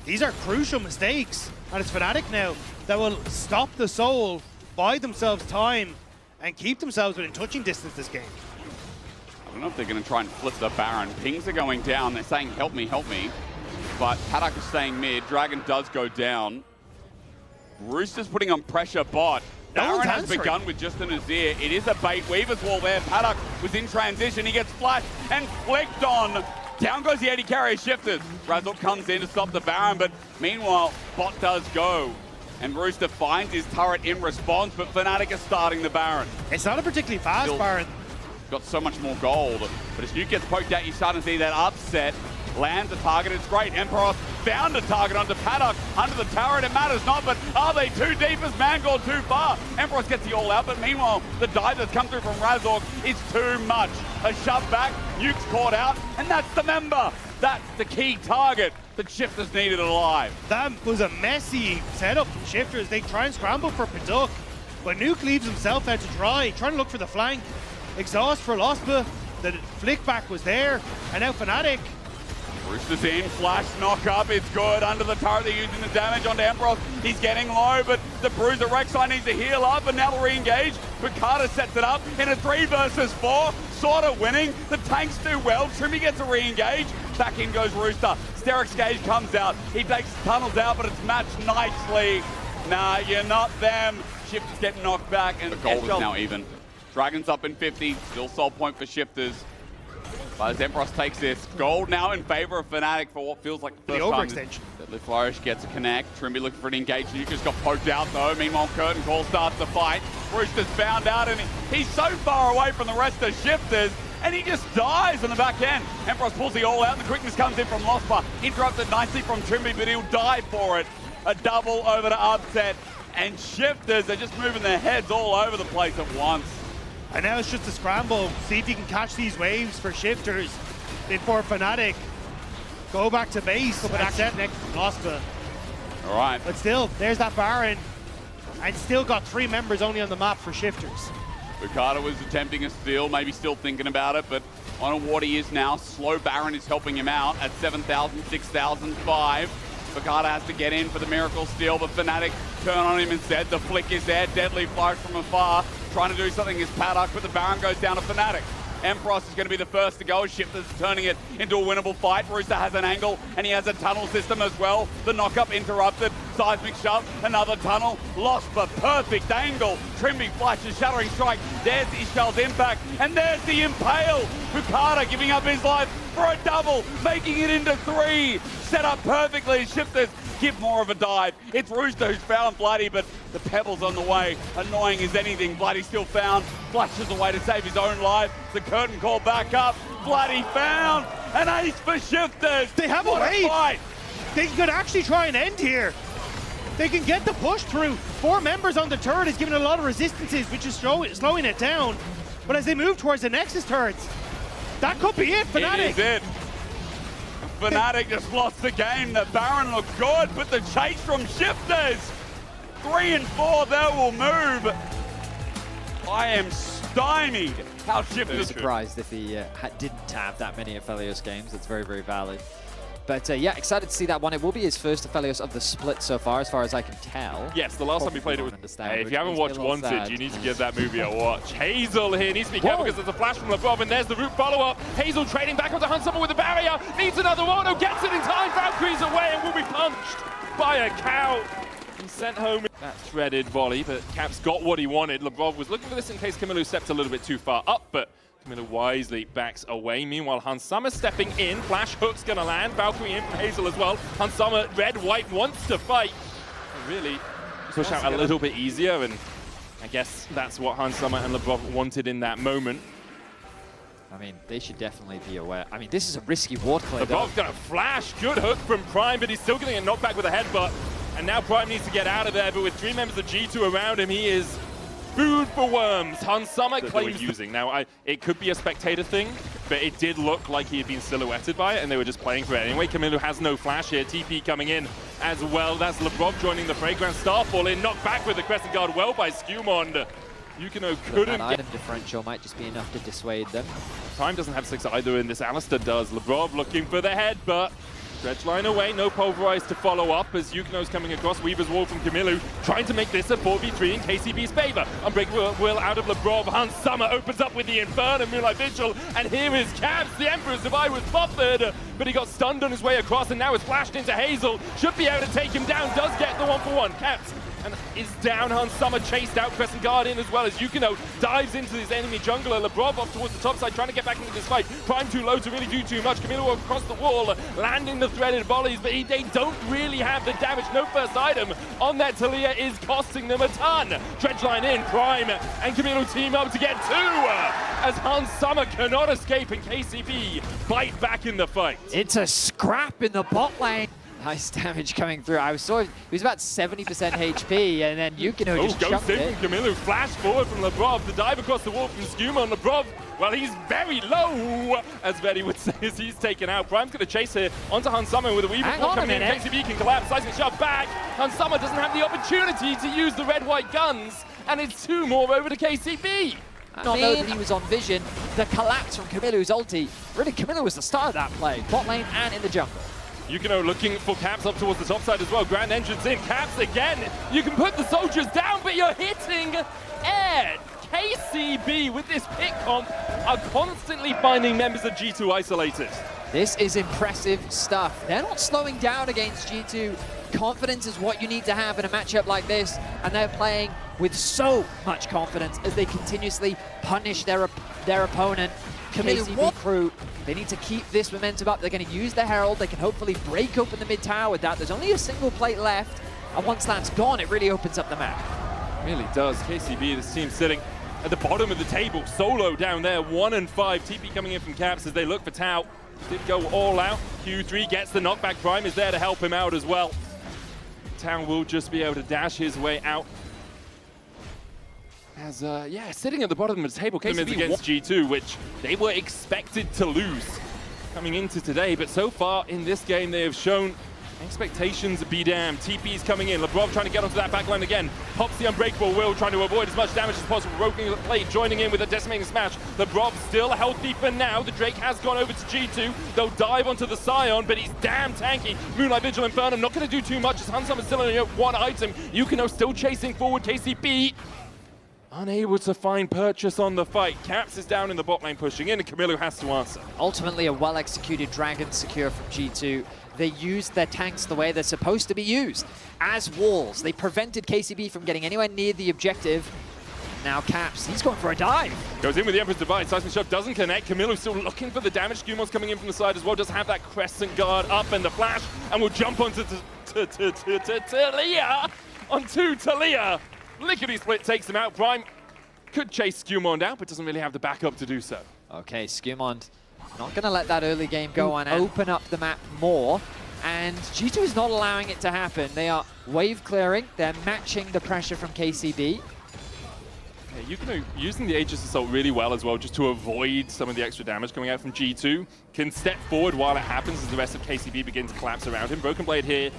These are crucial mistakes. And it's Fnatic now that will stop the Soul, buy themselves time, and keep themselves within touching distance this game. I don't know if they're going to try and flip the Baron. Pings are going down. They're saying, help me, help me. But Paddock is staying mid. Dragon does go down. Rooster's putting on pressure bot. Baron has begun with just an Azir. It is a bait. Weaver's wall there. Paddock was in transition. He gets flashed and flicked on. Down goes the AD carry Shifters. Razork comes in to stop the Baron, but meanwhile, bot does go. And Rooster finds his turret in response, but Fnatic is starting the Baron. It's not a particularly fast Baron. Got so much more gold. But as Nuke gets poked out, you start to see that upset. Lands a target, it's great. Emperor found a target onto Paddock under the turret. It matters not, but are they too deep? Is Mangor too far? Emperor gets the all out, but meanwhile, the dive that's come through from Razork is too much. A shove back, Nuke's caught out, and that's the member. That's the key target that Shifters needed alive. That was a messy setup from Shifters. They try and scramble for Paddock, but Nuke leaves himself out to dry, trying to look for the flank. Exhaust for Lospa, the flick back was there, and now Fnatic. Rooster's in, flash, knock up, it's good. Under the turret, they're using the damage onto Emperor. He's getting low, but the Bruiser Rek'Sai needs to heal up, and now they'll re-engage. Bukata sets it up in a 3 versus 4, sort of winning. The tanks do well, Trimmy gets a re-engage. Back in goes Rooster. Sterix Gage comes out, he takes tunnels out, but it's matched nicely. Nah, you're not them. Shifters get knocked back, and the gold is now even. Dragon's up in 50, still soul point for Shifters. But as Empress takes this, gold now in favor of Fnatic for what feels like the first overextension. That Lift Flourish gets a connect. Trimby looking for an engage. Nuka's got poked out though. Meanwhile, Curtain Call starts the fight. Rooster's found out, and he's so far away from the rest of Shifters, and he just dies on the back end. Empress pulls the all out, and the quickness comes in from Lospa. Interrupted nicely from Trimby, but he'll die for it. A double over to Upset. and Shifters are just moving their heads all over the place at once. And now it's just a scramble. See if you can catch these waves for Shifters before Fnatic go back to base. But accept next Oscar. All right. But still, there's that Baron. And still got 3 members only on the map for Shifters. Ricardo was attempting a steal, maybe still thinking about it, but on what he is now, Slow Baron is helping him out at 7,000, 6,005. Ricardo has to get in for the miracle steal, but Fnatic turn on him instead. The flick is there, deadly flight from afar, trying to do something is Paddock, but the Baron goes down to Fnatic. Empross is going to be the first to go. Shifters turning it into a winnable fight. Rooster has an angle, and he has a tunnel system as well. The knock-up interrupted. Seismic shove, another tunnel. Lost, but perfect angle. Trimming flashes, shattering strike. There's Ishal's impact, and there's the impale. Bukata giving up his life for a double, making it into 3. Set up perfectly. Shifters give more of a dive. It's Rooster who's found Bloody, but the pebble's on the way. Annoying as anything. Bloody still found. Flashes away to save his own life. The curtain call back up. Bloody found. An ace for Shifters. They have what a wave. Fight. They could actually try and end here. They can get the push through. 4 members on the turret is giving a lot of resistances, which is slowing it down. But as they move towards the Nexus turrets, that could be it, Fnatic. It is it. Fnatic just lost the game. The Baron looked good, but the chase from Shifters. 3 and 4, they will move. I am stymied how Shifters... Surprised if he didn't have that many Aphelios games. That's very, very valid. But yeah, excited to see that one. It will be his first Aphelios of the split so far, as I can tell. Yes, the last time we played it was... Hey, if you haven't watched Wanted, you need to give that movie a watch. Hazel here needs to be careful because there's a flash from LeBron, and there's the root follow-up. Hazel trading back onto Hunt with a barrier. Needs another one. Oh, gets it in time. Valkyrie's away and will be punched by a cow. And sent home that threaded volley, but Cap's got what he wanted. LeBron was looking for this in case Camilo stepped a little bit too far up, but Camilo wisely backs away. Meanwhile, Hansama stepping in. Flash hook's gonna land. Valkyrie in from Hazel as well. Hansama, red, white, wants to fight. Really push out a little bit easier, and I guess that's what Hansama and LeBron wanted in that moment. I mean, they should definitely be aware. I mean, this is a risky ward play, though. LeBron's gonna flash. Good hook from Prime, but he's still gonna get knocked back with a headbutt. And now Prime needs to get out of there, but with 3 members of G2 around him, he is food for worms. Hansama claims using. Now, it could be a spectator thing, but it did look like he had been silhouetted by it, and they were just playing for it anyway. Camilo has no flash here. TP coming in as well. That's LeBron joining the Fragrance. Starfall in, knocked back with the Crescent Guard well by Skewmond. Yukino couldn't that item differential might just be enough to dissuade them. Prime doesn't have 6 either in this. Alistair does. LeBron looking for the head, but Dredge line away, no Pulverize to follow up as Yukino's coming across. Weaver's wall from Camilo, trying to make this a 4v3 in KCB's favor. Unbreakable will out of LeBron. Hansama opens up with the Inferno, Moonlight Vigil, and here is Cabs. The Emperor's Divide was buffered, but he got stunned on his way across, and now is flashed into Hazel. Should be able to take him down, does get the 1-for-1. Cabs and is down. Hansama chased out, Crescent Guard in as well as Yukino dives into his enemy jungler. LeBron off towards the top side, trying to get back into this fight. Prime too low to really do too much. Camilo across the wall, landing the threaded volleys, but they don't really have the damage. No first item on that Talia is costing them a ton. Dredge line in, Prime and Camilo team up to get 2 as Hansama cannot escape and KCB bite back in the fight. It's a scrap in the bot lane. Nice damage coming through. He was about 70% HP, and then Yukino just chunked it. From Camilo, flash forward from Lebrov, the dive across the wall from Skuma, and Lebrov, well, he's very low, as Betty would say, as he's taken out. Prime's going to chase here onto Hansama with a Weaver Ball coming in. KCB can collapse, seismic shove back. Hansama doesn't have the opportunity to use the red-white guns, and it's 2 more over to KCB. Not know that he was on vision. The collapse from Camilo's ulti. Really, Camilo was the star of that play, bot lane and in the jungle. Yukino looking for Caps up towards the top side as well. Grand entrance in, Caps again. You can put the soldiers down, but you're hitting air. KCB with this pick comp are constantly finding members of G2 isolated. This is impressive stuff. They're not slowing down against G2. Confidence is what you need to have in a matchup like this, and they're playing with so much confidence as they continuously punish their opponent. KCB crew, they need to keep this momentum up. They're going to use the Herald. They can hopefully break open the mid tower with that. There's only a single plate left, and once that's gone, it really opens up the map. Really does. KCB, this team sitting at the bottom of the table, solo down there, 1 and 5. TP coming in from Caps as they look for Tau. Did go all out. Q3 gets the knockback. Prime is there to help him out as well. Tao will just be able to dash his way out. As, yeah, sitting at the bottom of the table, KCB against G2, which they were expected to lose coming into today. But so far in this game, they have shown expectations be damned. TP's coming in. Lebrov trying to get onto that backline again. Pops the Unbreakable Will, trying to avoid as much damage as possible. Broken plate, joining in with a decimating smash. Lebrov still healthy for now. The Drake has gone over to G2. They'll dive onto the Scion, but he's damn tanky. Moonlight Vigil Inferno not going to do too much as Hansama is still only one item. Yukino still chasing forward. KCB unable to find purchase on the fight. Caps is down in the bot lane pushing in, and Camilo has to answer. Ultimately, a well-executed Dragon secure from G2. They used their tanks the way they're supposed to be used, as walls. They prevented KCB from getting anywhere near the objective. Now Caps, he's going for a dive. Goes in with the Emperor's Divide. Seismic Shot doesn't connect. Camilo still looking for the damage. Skumon's coming in from the side as well. Does have that Crescent Guard up and the flash, and will jump onto Talia. Onto Talia. Lickety Split takes him out. Prime could chase Skumon down, but doesn't really have the backup to do so. Okay, Skumon not going to let that early game go on and open up the map more. And G2 is not allowing it to happen. They are wave clearing. They're matching the pressure from KCB. Yeah, Yukino using the Aegis Assault really well as well, just to avoid some of the extra damage coming out from G2. Can step forward while it happens as the rest of KCB begins to collapse around him. Broken Blade here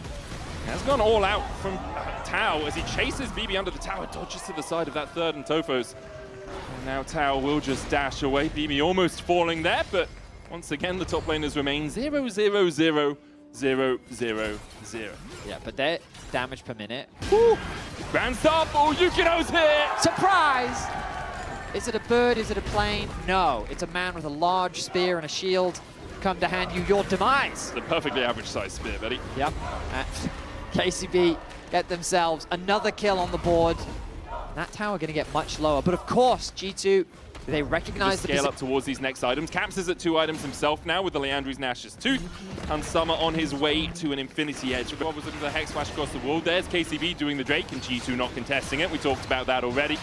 has gone all out from Tao as he chases BB under the tower, dodges to the side of that third and Tophos. And now Tao will just dash away. BB almost falling there, but once again the top laners remain 0-0-0-0-0-0. Yeah, but their damage per minute. Woo! Grand stop! Oh, Yukino's here! Surprise! Is it a bird? Is it a plane? No, it's a man with a large spear and a shield come to hand you your demise. The perfectly average size spear, buddy. Yep. KCB get themselves another kill on the board. That tower going to get much lower. But of course, G2, they recognize the scale up towards these next items. Caps is at 2 items himself now with the Leandri's Nash's Tooth. And Summer on his way to an Infinity Edge. Rob was looking for the Hex Flash across the wall. There's KCB doing the Drake and G2 not contesting it. We talked about that already.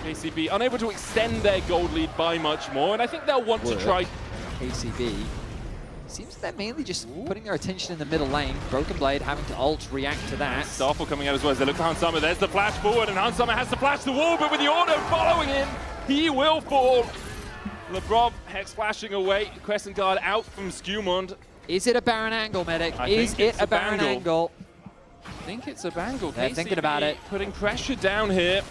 KCB unable to extend their gold lead by much more. And I think they'll want to try. KCB seems they're mainly just putting their attention in the middle lane. Broken Blade having to ult, react to that. Starfall coming out as well as they look for Hansama. There's the flash forward, and Hansama has to flash the wall, but with the auto following him, he will fall. Lebrov Hex flashing away. Crescent Guard out from Skumond. Is it a Baron angle, Medic? Is it a Baron angle? I think it's a bangle. They're thinking about it. Putting pressure down here.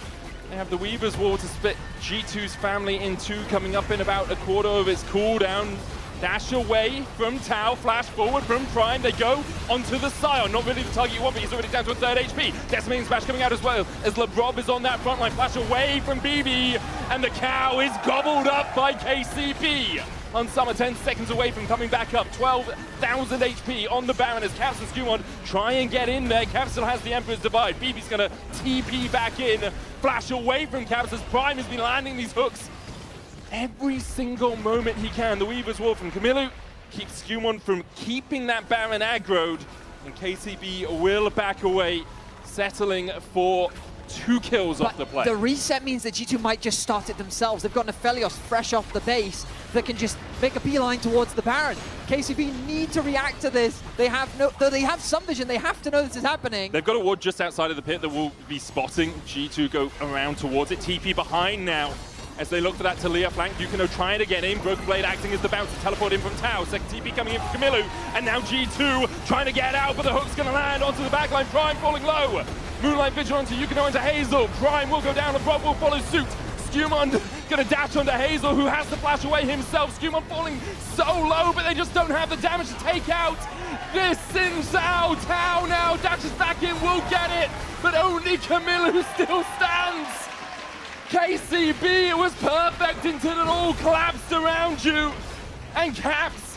They have the Weaver's Wall to split G2's family in two, coming up in about a quarter of its cooldown. Dash away from Tao, flash forward from Prime. They go onto the Scion. Not really the target you want, but he's already down to a 3rd HP. Decimating Smash coming out as well as Lebrov is on that front line. Flash away from BB, and the cow is gobbled up by KCB. On Summer, 10 seconds away from coming back up. 12,000 HP on the Baron as Caps and Skumon try and get in there. Caps still has the Emperor's Divide. BB's going to TP back in. Flash away from Caps as Prime has been landing these hooks every single moment he can. The Weaver's Wall from Camilo keeps Skumon from keeping that Baron aggroed, and KCB will back away, settling for 2 kills off the play. The reset means that G2 might just start it themselves. They've got Nephelios fresh off the base that can just make a beeline towards the Baron. KCB need to react to this. They have some vision. They have to know this is happening. They've got a ward just outside of the pit that will be spotting G2 go around towards it. TP behind now as they look for that Talia flank. Yukino trying to get in. Broken Blade acting as the bounce to teleport in from Tao. Second TP coming in from Camilo. And now G2 trying to get out, but the hook's going to land onto the backline. Prime falling low. Moonlight Vigil onto Yukino into Hazel. Prime will go down. LeBron will follow suit. Skumon going to dash onto Hazel, who has to flash away himself. Skumon falling so low, but they just don't have the damage to take out this Xin-Zhao. Tao now dashes back in, will get it, but only Camilo still stands. KCB, it was perfect until it all collapsed around you. And Caps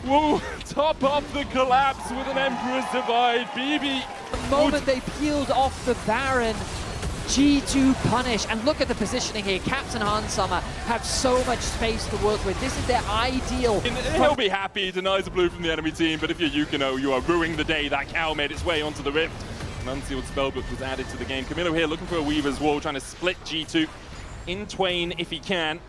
will top off the collapse with an Emperor's Divide. BB. The moment they peeled off the Baron, G2 punish. And look at the positioning here. Caps and Hansama have so much space to work with. This is their ideal. He'll be happy, he denies a blue from the enemy team, but if you're Yukino, you are ruining the day. That cow made its way onto the Rift. An unsealed spellbook was added to the game. Camilo here looking for a Weaver's Wall, trying to split G2 in twain if he can.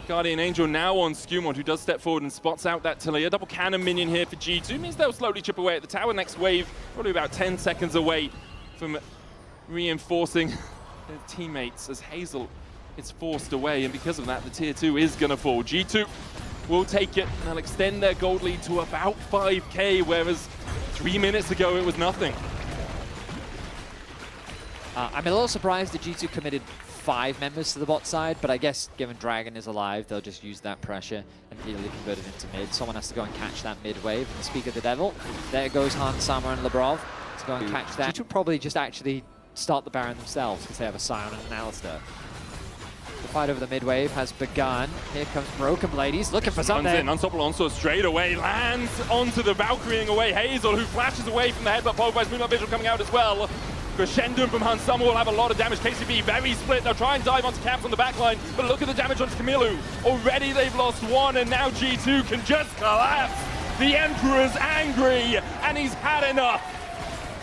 Guardian Angel now on Skewmon, who does step forward and spots out that Talia. Double cannon minion here for G2 means they'll slowly chip away at the tower. Next wave, probably about 10 seconds away from reinforcing their teammates as Hazel is forced away, and because of that, the tier 2 is going to fall. G2 will take it, and they'll extend their gold lead to about 5k, whereas 3 minutes ago it was nothing. I'm a little surprised that G2 committed 5 members to the bot side, but I guess given Dragon is alive, they'll just use that pressure and immediately convert it into mid. Someone has to go and catch that mid wave. And speak of the devil, there goes Han, Sama, and Lebrov to go and catch that. G2 will probably just actually start the Baron themselves because they have a Scion and an Alistair. The fight over the mid wave has begun. Here comes Broken Blade. He's looking for something. Runs in, Unstoppable Onslaught straight away, lands onto the Valkyrieing away Hazel, who flashes away from the headbutt. Pulverized Moonlight Vigil coming out as well. Crescendo from Han Summer will have a lot of damage. KCB very split. They'll try and dive onto Caps on the backline, but look at the damage onto Kamilu. Already they've lost one, and now G2 can just collapse. The Emperor's angry, and he's had enough.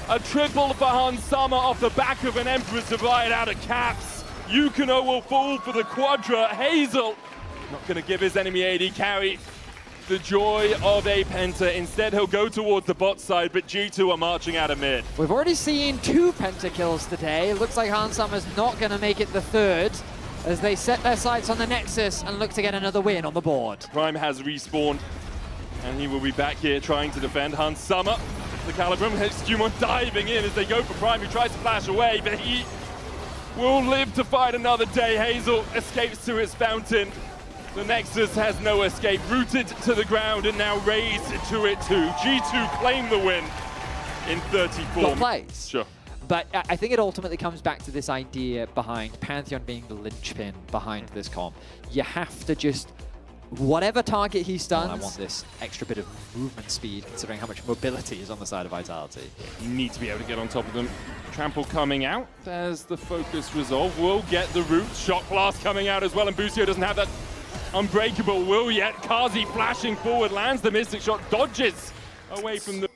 A triple for Han Summer off the back of an Emperor's Divide out of Caps. Yukino will fall for the Quadra. Hazel not going to give his enemy AD carry the joy of a Penta. Instead, he'll go towards the bot side, but G2 are marching out of mid. We've already seen 2 Penta kills today. It looks like Han Summer's not going to make it the 3rd as they set their sights on the Nexus and look to get another win on the board. Prime has respawned, and he will be back here trying to defend Han Summer. The Calibrum, Skewmon diving in as they go for Prime, who tries to flash away, but he will live to fight another day. Hazel escapes to his fountain. The Nexus has no escape, rooted to the ground and now raised to it too. G2 claim the win in 34. Good plays. Sure. But I think it ultimately comes back to this idea behind Pantheon being the linchpin behind this comp. You have to just, whatever target he stuns, I want this extra bit of movement speed considering how much mobility is on the side of Vitality. You need to be able to get on top of them. Trample coming out. There's the focus resolve. We'll get the root. Shock blast coming out as well, and Busio doesn't have that unbreakable will yet. Kazi flashing forward, lands the Mystic Shot, dodges away from the...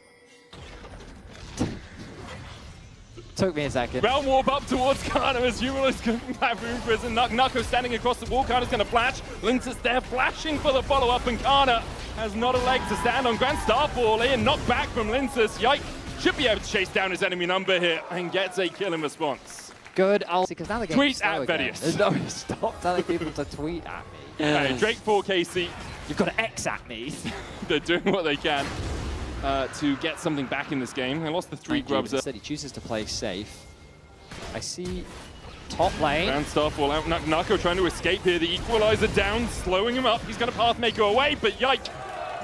Took me a second. Realm Warp up towards Kana as Humanoid's going to have room for his and Nucko standing across the wall. Kana's going to flash. Lintus there flashing for the follow-up, and Kana has not a leg to stand on. Grand Starfall in, knocked back from Lintus. Yike, should be able to chase down his enemy number here and gets a kill in response. Good, because now the game Tweet at Vedius. No, stop telling people to tweet at me. Hey, Drake 4 KC. You've got to X at me. They're doing what they can to get something back in this game. They lost the 3 grubs. Instead, he chooses to play safe. I see top lane. Grand Starfall out. Nucko trying to escape here. The Equalizer down, slowing him up. He's going to Pathmaker away, but yike.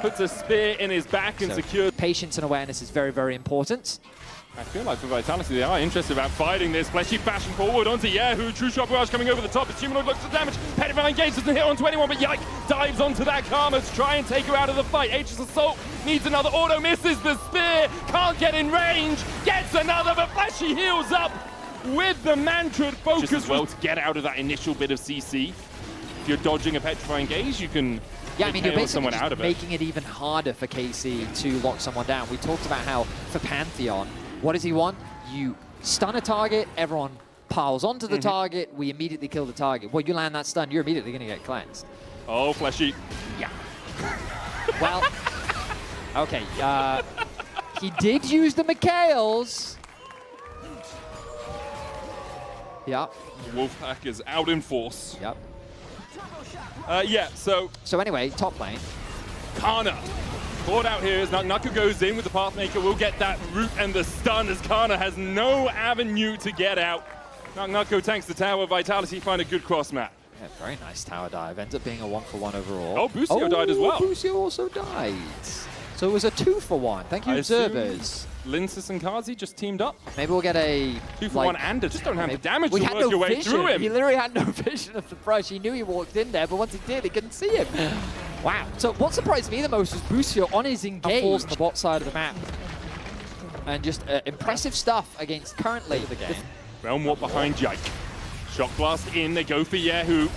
Puts a spear in his back and secures. Patience and awareness is very, very important. I feel like for Vitality, they are interested about fighting this. Fleshy fashion forward onto Yahoo. True Shot Barrage coming over the top. As Humanoid looks for damage. Petrified Engage doesn't hit onto anyone, but Yike dives onto that Karma to try and take her out of the fight. Aegis Assault needs another auto, misses the spear. Can't get in range. Gets another, but Fleshy heals up with the Mantrid focus as well to get out of that initial bit of CC. If you're dodging a Petrifying Gaze, you can you're basically someone out of making it even harder for KC to lock someone down. We talked about how for Pantheon, what does he want? You stun a target, everyone piles onto the target, we immediately kill the target. Well, you land that stun, you're immediately going to get cleansed. Oh, Fleshy. Yeah. Well, okay. He did use the Mikhails. Yep. Wolfpack is out in force. Yep. Yeah, so anyway, top lane. Kana. Caught out here as Nucko goes in with the Pathmaker. We'll get that root and the stun as Kana has no avenue to get out. Nucko tanks the tower. Vitality find a good cross map. Yeah, very nice tower dive. Ends up being a 1-for-1 overall. Oh, Busio died as well. Busio also died. So it was a 2-for-1. Thank you, observers. Linsus and Kazi just teamed up. Maybe we'll get a 2-for-1 and just don't have the damage to work no your way vision. through him. He literally had no vision of the brush. He knew he walked in there, but once he did, he couldn't see him. Wow. So what surprised me the most was Busio on his engage falls on the bot side of the map. And just impressive stuff against currently the game. Realm Warp behind Jake. Shock Blast in, they go for Yahoo.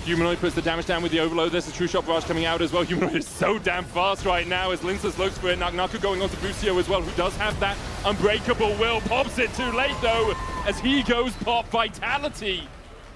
Humanoid puts the damage down with the Overload. There's the True Shot Barrage coming out as well. Humanoid is so damn fast right now as Linsus looks for it. Nucko going on to Busio as well, who does have that Unbreakable Will. Pops it too late though, as he goes pop. Vitality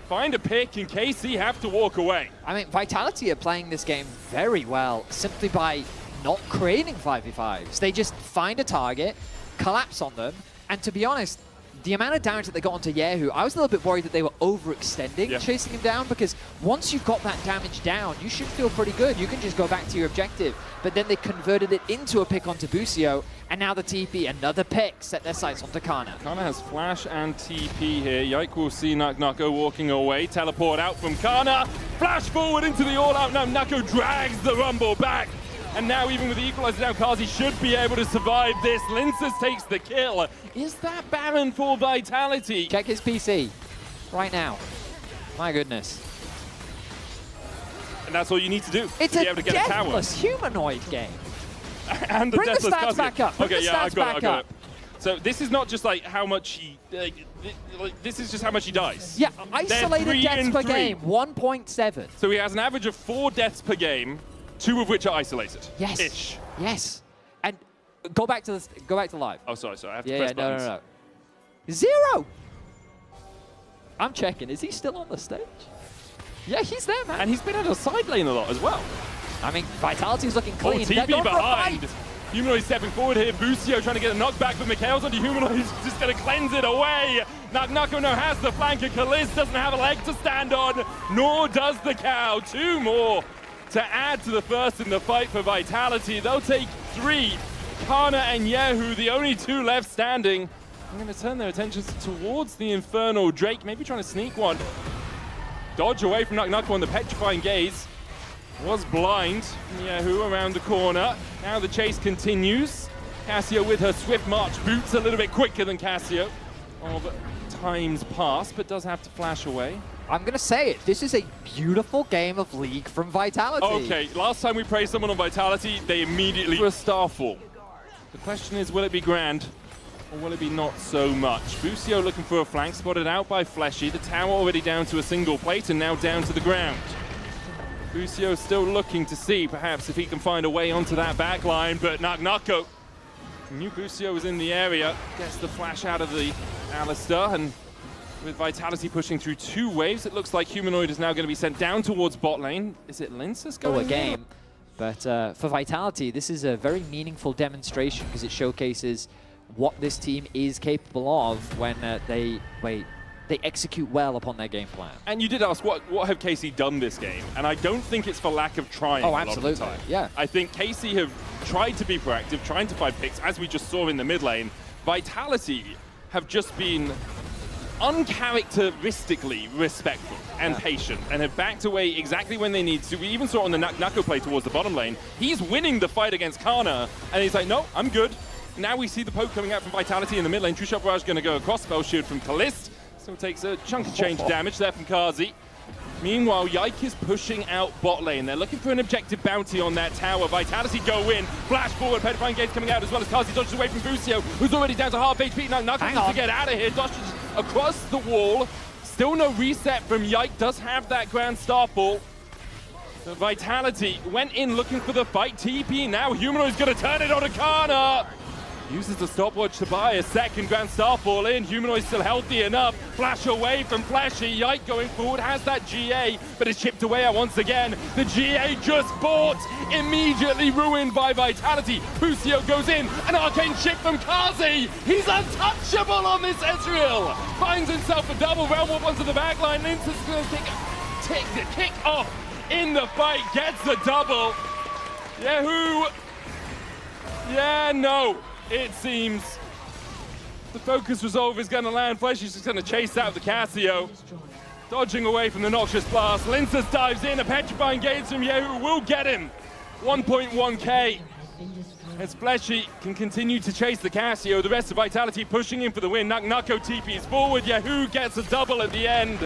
find a pick, and KC have to walk away. I mean, Vitality are playing this game very well simply by not creating 5v5s. They just find a target, collapse on them, and to be honest, the amount of damage that they got onto Yahoo, I was a little bit worried that they were overextending, chasing him down, because once you've got that damage down, you should feel pretty good. You can just go back to your objective. But then they converted it into a pick onto Busio, and now the TP, another pick, set their sights onto Kana. Kana has flash and TP here. Yike will see Nako walking away. Teleport out from Kana. Flash forward into the all-out. Now Nako drags the Rumble back. And now even with the equalizer down, Kazi should be able to survive this. Linces takes the kill. Is that Baron for Vitality? Check his PC right now. My goodness. And that's all you need to do It's to be a able to get a tower. deathless humanoid game. And the Bring the deathless stats Kazi. back up. Bring Okay, the yeah, I stats got it, I back got up. it. So this is not just like how much he, this is just how much he dies. Yeah, isolated 3 deaths and per 3. game, 1.7. So he has an average of 4 deaths per game, 2 of which are isolated. Yes. Ish. Yes. And go back to this. Go back to live. Oh, sorry, I have to Yeah, press yeah, buttons. no. 0. I'm checking. Is he still on the stage? Yeah, he's there, man. And he's been out of side lane a lot as well. I mean, Vitality's looking Oh, clean. They're TP going for a behind. fight. Humanoid stepping forward here. Busio trying to get a knockback, but Mikhail's on the Humanoid. He's just going to cleanse it away. Nako now has the flank, and Kalist doesn't have a leg to stand on, nor does the Cow. 2 more to add to the first in the fight for Vitality. They'll take 3. Kana and Yahoo, the only 2 left standing. I'm going to turn their attentions towards the Infernal Drake, maybe trying to sneak one. Dodge away from Nako on the Petrifying Gaze. Was blind from Yahoo around the corner. Now the chase continues. Cassio with her swift march boots a little bit quicker than Cassio of times past, but does have to flash away. I'm going to say it. This is a beautiful game of League from Vitality. Okay, last time we praised someone on Vitality, they immediately were Starfall. The question is, will it be grand? Or will it be not so much? Busio looking for a flank, spotted out by Fleshy. The tower already down to a single plate and now down to the ground. Busio still looking to see perhaps if he can find a way onto that back line, but Nako knew Busio was in the area, gets the flash out of the Alistar, and with Vitality pushing through 2 waves, it looks like Humanoid is now going to be sent down towards bot lane. Is it Linces going? A game. But for Vitality, this is a very meaningful demonstration because it showcases what this team is capable of when they execute well upon their game plan. And you did ask, what have KC done this game? And I don't think it's for lack of trying Oh, a lot absolutely. of the time. Yeah. I think KC have tried to be proactive, trying to find picks, as we just saw in the mid lane. Vitality have just been uncharacteristically respectful and patient and have backed away exactly when they need to. We even saw it on the Nako play towards the bottom lane. He's winning the fight against Kana, and he's like, no, I'm good. Now we see the poke coming out from Vitality in the mid lane. True Shot Barrage going to go across, spell shield from Kalist. Still takes a chunk of change damage there from Kazi. Meanwhile, Yike is pushing out bot lane. They're looking for an objective bounty on that tower. Vitality go in. Flash forward. Petrifying Gaze coming out as well as Kazi dodges away from Busio, who's already down to half HP. Now Nako needs to get out of here. Dodges across the wall. Still no reset from Yike. Does have that Grand Starfall. So Vitality went in looking for the fight. TP now. Humanoid's going to turn it on to Kana. Uses the stopwatch to buy a second Grand Starfall in. Humanoid's still healthy enough. Flash away from Flashy. Yike going forward, has that GA, but it's chipped away at once again. The GA just bought, immediately ruined by Vitality. Busio goes in, an arcane chip from Kazi. He's untouchable on this Ezreal. Finds himself a double realm warp onto the backline. Lince is going to kick off in the fight, gets the double. Yahoo! Yeah, no. It seems the focus resolve is going to land. Flesh is just going to chase out the Cassio. Dodging away from the Noxious Blast. Linces dives in. A Petrifying Gaze from Yahoo will get him. 1.1k. As Fleshy can continue to chase the Cassio. The rest of Vitality pushing in for the win. Nako TPs forward. Yahoo gets a double at the end.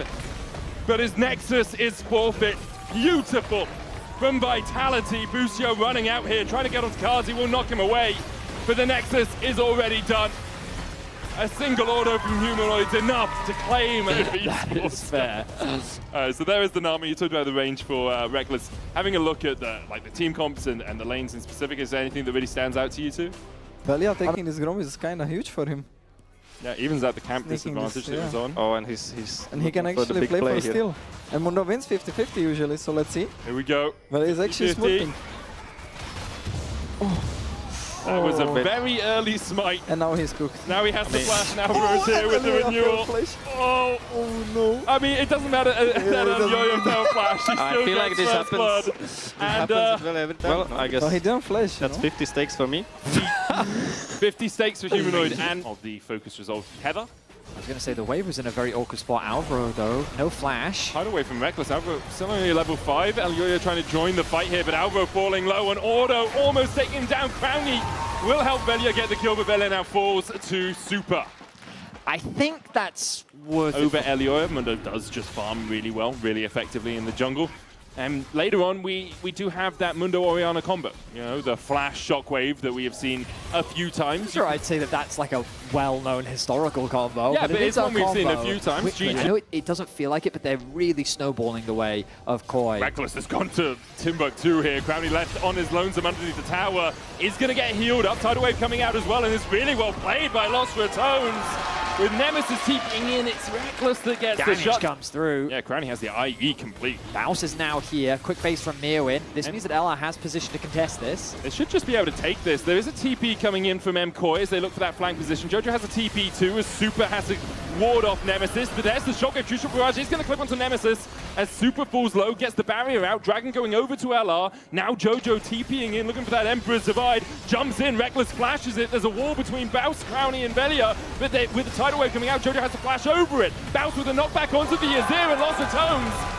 But his Nexus is forfeit. Beautiful from Vitality. Busio running out here, trying to get onto Kazi. Will knock him away. But the Nexus is already done. A single auto from Humanoids enough to claim an That is fair. So there is the Nami. You talked about the range for Reckless. Having a look at the team comps and the lanes in specific, is there anything that really stands out to you two? Well, yeah, taking this Grom is kind of huge for him. Yeah, evens out the camp Sneaking disadvantage this, that was yeah. on. Oh, and he's And he can looking for the actually big play for here. steal. And Mundo wins 50-50 usually, so let's see. Here we go. But he's actually 50. swooping. That was a Oh. very early smite. And now he's cooked. Now he has to flash. Now Rose here with the renewal. Oh, no. I mean, it doesn't matter that Yo-Yo don't flash. He I still feel gets like this first happens. blood. And Well, I guess Well, he didn't flash, that's 50 stakes for me. 50 stakes for Humanoid and of the focus result. Heather, I was going to say the wave was in a very awkward spot. Alvaro, though, no flash. hide away from Reckless. Alvaro still only level 5. El Yo-Yo trying to join the fight here, but Alvaro falling low, and Auto almost taking him down. Crowny will help Velia get the kill, but Velia now falls to Super. I think that's worth it. Over El Yo-Yo, Mundo does just farm really well, really effectively in the jungle. And later on, we do have that Mundo Oriana combo. You know, the flash shockwave that we have seen a few times. Sure, I'd say that that's like a well-known historical combo. Yeah, but it it's is one we've seen a combo. few times. Quickly. I know it doesn't feel like it, but they're really snowballing the way of Koi. Reckless has gone to Timbuktu here. Crowny left on his lonesome underneath the tower. Is going to get healed up. Tidal Wave coming out as well, and it's really well played by Lost Ratones. With Nemesis TPing in, it's Reckless that gets the Damage shot. comes through. Yeah, Crowny has the IE complete. Bounce is now here. Quick base from Mirwin. This And means that Ella has position to contest this. They should just be able to take this. There is a TP coming in from MKoi as they look for that flank position. Jojo has a TP too, as Super has to ward off Nemesis. But there's the shotgun. True Shot Barrage is going to clip onto Nemesis as Super falls low, gets the barrier out. Dragon going over to LR. Now Jojo TPing in, looking for that Emperor's Divide. Jumps in, Reckless flashes it. There's a wall between Baus, Crowny, and Velia. But with the Tidal Wave coming out, Jojo has to flash over it. Baus with a knockback onto the Azir, and Lost Ratones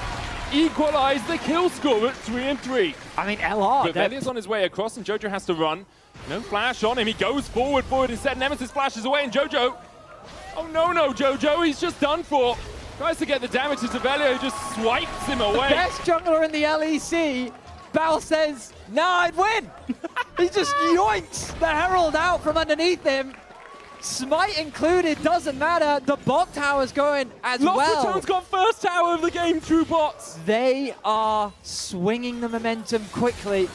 equalize the kill score at 3-3. I mean, LR. But Velia's on his way across, and Jojo has to run. No flash on him. He goes forward instead. Nemesis flashes away, and Jojo. Oh, no, Jojo. He's just done for. Tries to get the damage to Velia, who just swipes him away. Best jungler in the LEC. Bal says, nah, I'd win. He just yoinks the Herald out from underneath him. Smite included, doesn't matter. The bot tower's going as well. Lost Ratones got first tower of the game through bots. They are swinging the momentum quickly.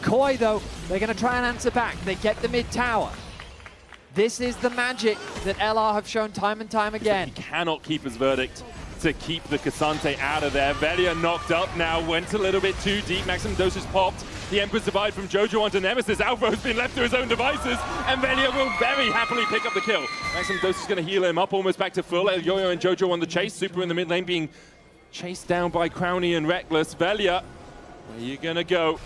Koi, though, they're going to try and answer back. They get the mid tower. This is the magic that LR have shown time and time again. He cannot keep his verdict to keep the Cassante out of there. Velia knocked up now, went a little bit too deep. Maximum dosage popped. The Emperor's Divide from Jojo onto Nemesis. Alvaro's been left to his own devices, and Velia will very happily pick up the kill. Maximum dosage is going to heal him up almost back to full. Yo-Yo and Jojo on the chase. Super in the mid lane being chased down by Crowny and Reckless. Velia, where are you going to go?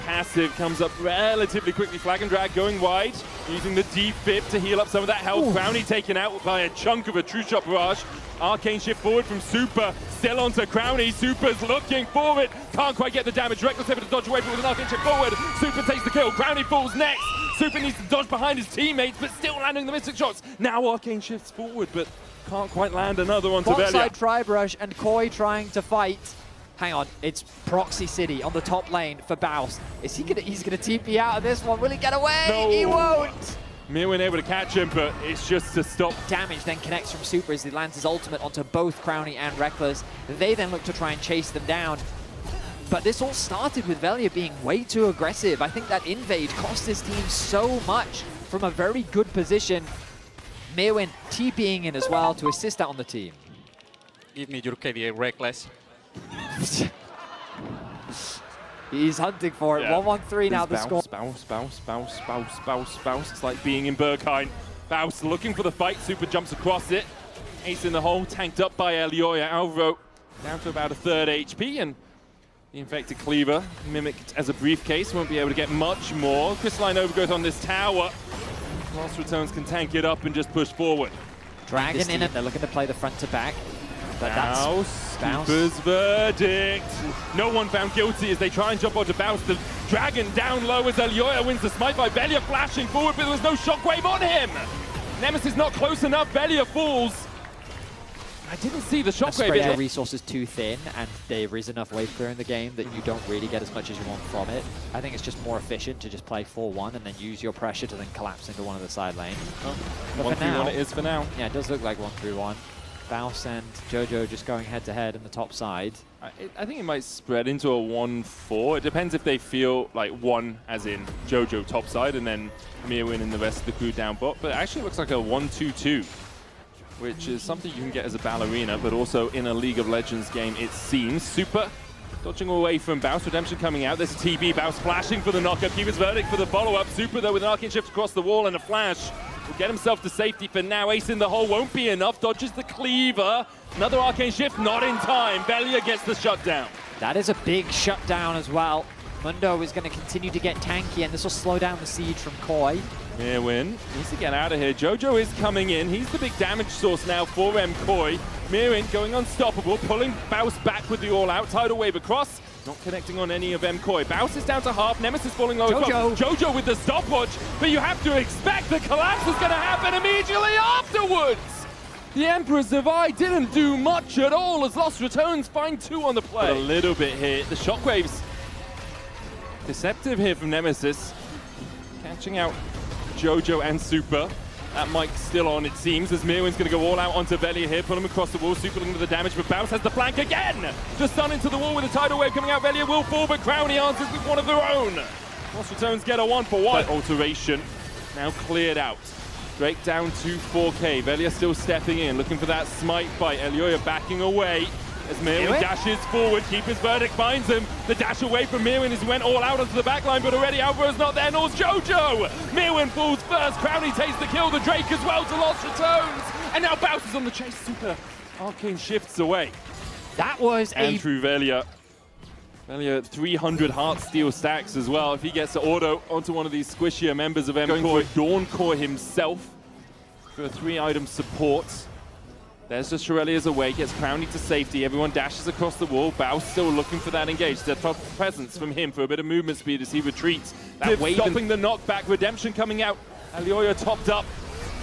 Passive comes up relatively quickly. Flag and Drag going wide, using the defib to heal up some of that health. Crowny taken out by a chunk of a True Shot Barrage. Arcane shift forward from Super, still onto Crowny. Super's looking forward, can't quite get the damage. Reckless able to dodge away, but with an Arcane shift forward, Super takes the kill. Crowny falls next. Super needs to dodge behind his teammates, but still landing the mystic shots. Now Arcane shifts forward, but can't quite land another onto Velia. Bot-side Tri-Brush and Koi trying to fight. Hang on, it's Proxy City on the top lane for Baus. Is he he's gonna TP out of this one? Will he get away? No. He won't! Mirwin able to catch him, but it's just to stop. Damage then connects from Super as he lands his ultimate onto both Crowny and Reckless. They then look to try and chase them down. But this all started with Velia being way too aggressive. I think that invade cost his team so much from a very good position. Mirwin TPing in as well to assist out on the team. Give me your KDA Reckless. He's hunting for it. Yeah. 1-1-3 now the score. Bounce. It's like being in Berghain. Bounce looking for the fight. Super jumps across it. Ace in the hole, tanked up by Elioya. Alvaro down to about a third HP, and the Infected Cleaver, mimicked as a briefcase, won't be able to get much more. Crystalline Overgrowth on this tower. Lost Ratones can tank it up and just push forward. Dragon in it. They're looking to play the front to back. But Baus, Baus. Keeper's verdict. No one found guilty as they try and jump onto Baus. The Dragon down low as Elioya wins the smite by Velia flashing forward, but there was no shockwave on him. Nemesis not close enough. Velia falls. I didn't see the shockwave. Spread your resources too thin, and there is enough wave clear in the game that you don't really get as much as you want from it. I think it's just more efficient to just play 4-1 and then use your pressure to then collapse into one of the side lanes. But 1-3-1 it is for now. Yeah, it does look like 1-3-1. Baus and Jojo just going head-to-head on the top side. I think it might spread into a 1-4. It depends if they feel like one, as in Jojo topside, and then Mirwin and the rest of the crew down bot. But it actually looks like a 1-2-2, which is something you can get as a ballerina, but also in a League of Legends game, it seems. Super dodging away from Baus. Redemption coming out. There's a TB. Baus flashing for the knockup. Keeper's verdict for the follow-up. Super, though, with an arcane shift across the wall and a flash, will get himself to safety for now. Ace in the hole won't be enough. Dodges the cleaver. Another arcane shift, not in time. Velia gets the shutdown. That is a big shutdown as well. Mundo is going to continue to get tanky, and this will slow down the siege from Koi. Mirwin needs to get out of here. Jojo is coming in. He's the big damage source now for Koi. Mirwin going unstoppable, pulling Baus back with the all-out. Tidal wave across, not connecting on any of Koi. Baus is down to half. Nemesis falling low as well. Jojo with the stopwatch, but you have to expect the collapse is going to happen immediately afterwards. The Emperor's Divide didn't do much at all as Lost Ratones find 2 on the play. But a little bit here. The shockwaves deceptive here from Nemesis. Catching out Jojo and Super. That mic's still on, it seems, as Mirwin's going to go all out onto Velia here, pull him across the wall, Super looking for the damage, but Baus has the flank again! Just stun into the wall with a tidal wave coming out. Velia will fall, but Crowny answers with one of their own. Lost Ratones get a 1-for-1. Alteration now cleared out. Drake down to 4K. Velia still stepping in, looking for that smite fight. Elioya backing away as Mirwin dashes forward. Keeper's verdict finds him. The dash away from Mirwin as he went all out onto the backline, but already Alvaro's not there, nor's Jojo! Mirwin falls first. Crowny takes the kill. The Drake as well to Lost Ratones. And now Baus is on the chase. Super arcane shifts away. That was and through Velia. Velia 300 heart steel stacks as well. If he gets to auto onto one of these squishier members of Going for Dawn Core himself for a 3-item support. There's just Shirelia's away, gets Crowny to safety. Everyone dashes across the wall. Baus still looking for that engage. The presence from him for a bit of movement speed as he retreats. That wave stopping the knockback. Redemption coming out. Elioya topped up.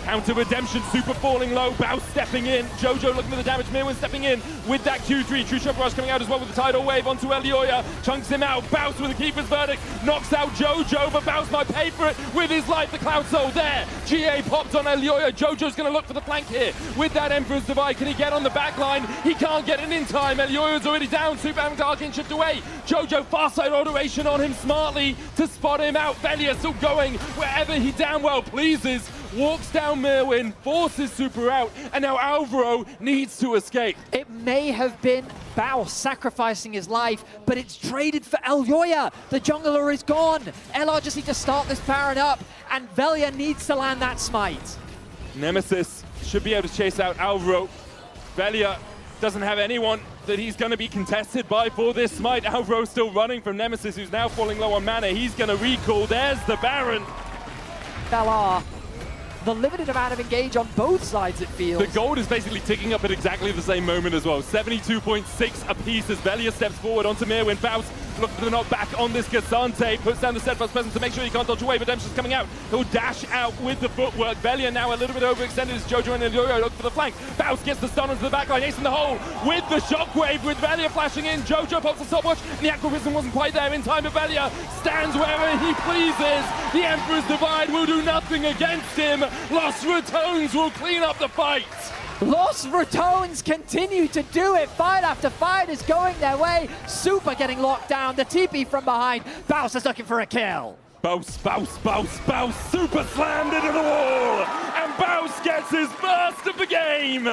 Counter Redemption, Super falling low, Baus stepping in, Jojo looking for the damage, Mirwin stepping in with that Q3, True Shot Rush coming out as well with the tidal wave onto Elioya, chunks him out, Baus with the Keeper's verdict, knocks out Jojo, but Baus might pay for it with his life, the Cloud Soul there, GA popped on Elioya, Jojo's going to look for the flank here with that Emperor's Divide, can he get on the back line? He can't get it in time, Elioya's already down, Super having to arcane shift away, Jojo far side automation on him smartly to spot him out, Velia still going wherever he damn well pleases, walks down Mirwin, forces Super out, and now Alvaro needs to escape. It may have been Baus sacrificing his life, but it's traded for Elioya. The jungler is gone. LR just needs to start this Baron up, and Velia needs to land that smite. Nemesis should be able to chase out Alvaro. Velia doesn't have anyone that he's going to be contested by for this smite. Alvaro still running from Nemesis, who's now falling low on mana. He's going to recall. There's the Baron. LR. The limited amount of engage on both sides, it feels. The gold is basically ticking up at exactly the same moment as well. 72.6 apiece as Velia steps forward onto Mirwin. Baus looking for the knockback on this Cassante. Puts down the steadfast presence to make sure he can't dodge away. Redemption's coming out. He'll dash out with the footwork. Velia now a little bit overextended as Jojo and Elioya look for the flank. Baus gets the stun onto the backline. Ace in the hole with the shockwave with Velia flashing in. Jojo pops the stopwatch and the Aquarism wasn't quite there in time. But Velia stands wherever he pleases. The Emperor's Divide will do nothing against him. Lost Ratones will clean up the fight. Lost Ratones continue to do it. Fight after fight is going their way. Super getting locked down. The TP from behind. Baus is looking for a kill. Baus, Baus, Baus, Baus. Super slammed into the wall. And Baus gets his first of the game.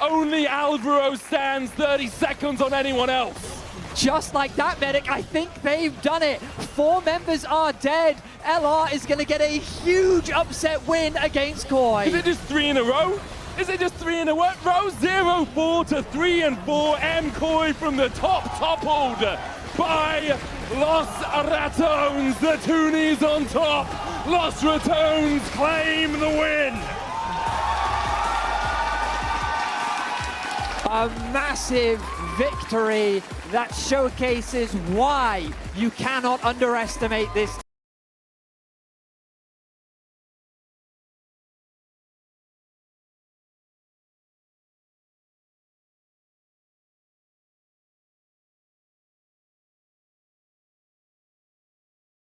Only Alvaro stands 30 seconds on anyone else. Just like that, Medic, I think they've done it. 4 members are dead. LR is going to get a huge upset win against Koi. Is it just 3 in a row? Is it just 3 in a row? 0-4 to 3-4. Koi from the top, toppled by Lost Ratones. The Toonies on top. Lost Ratones claim the win. A massive victory that showcases why you cannot underestimate this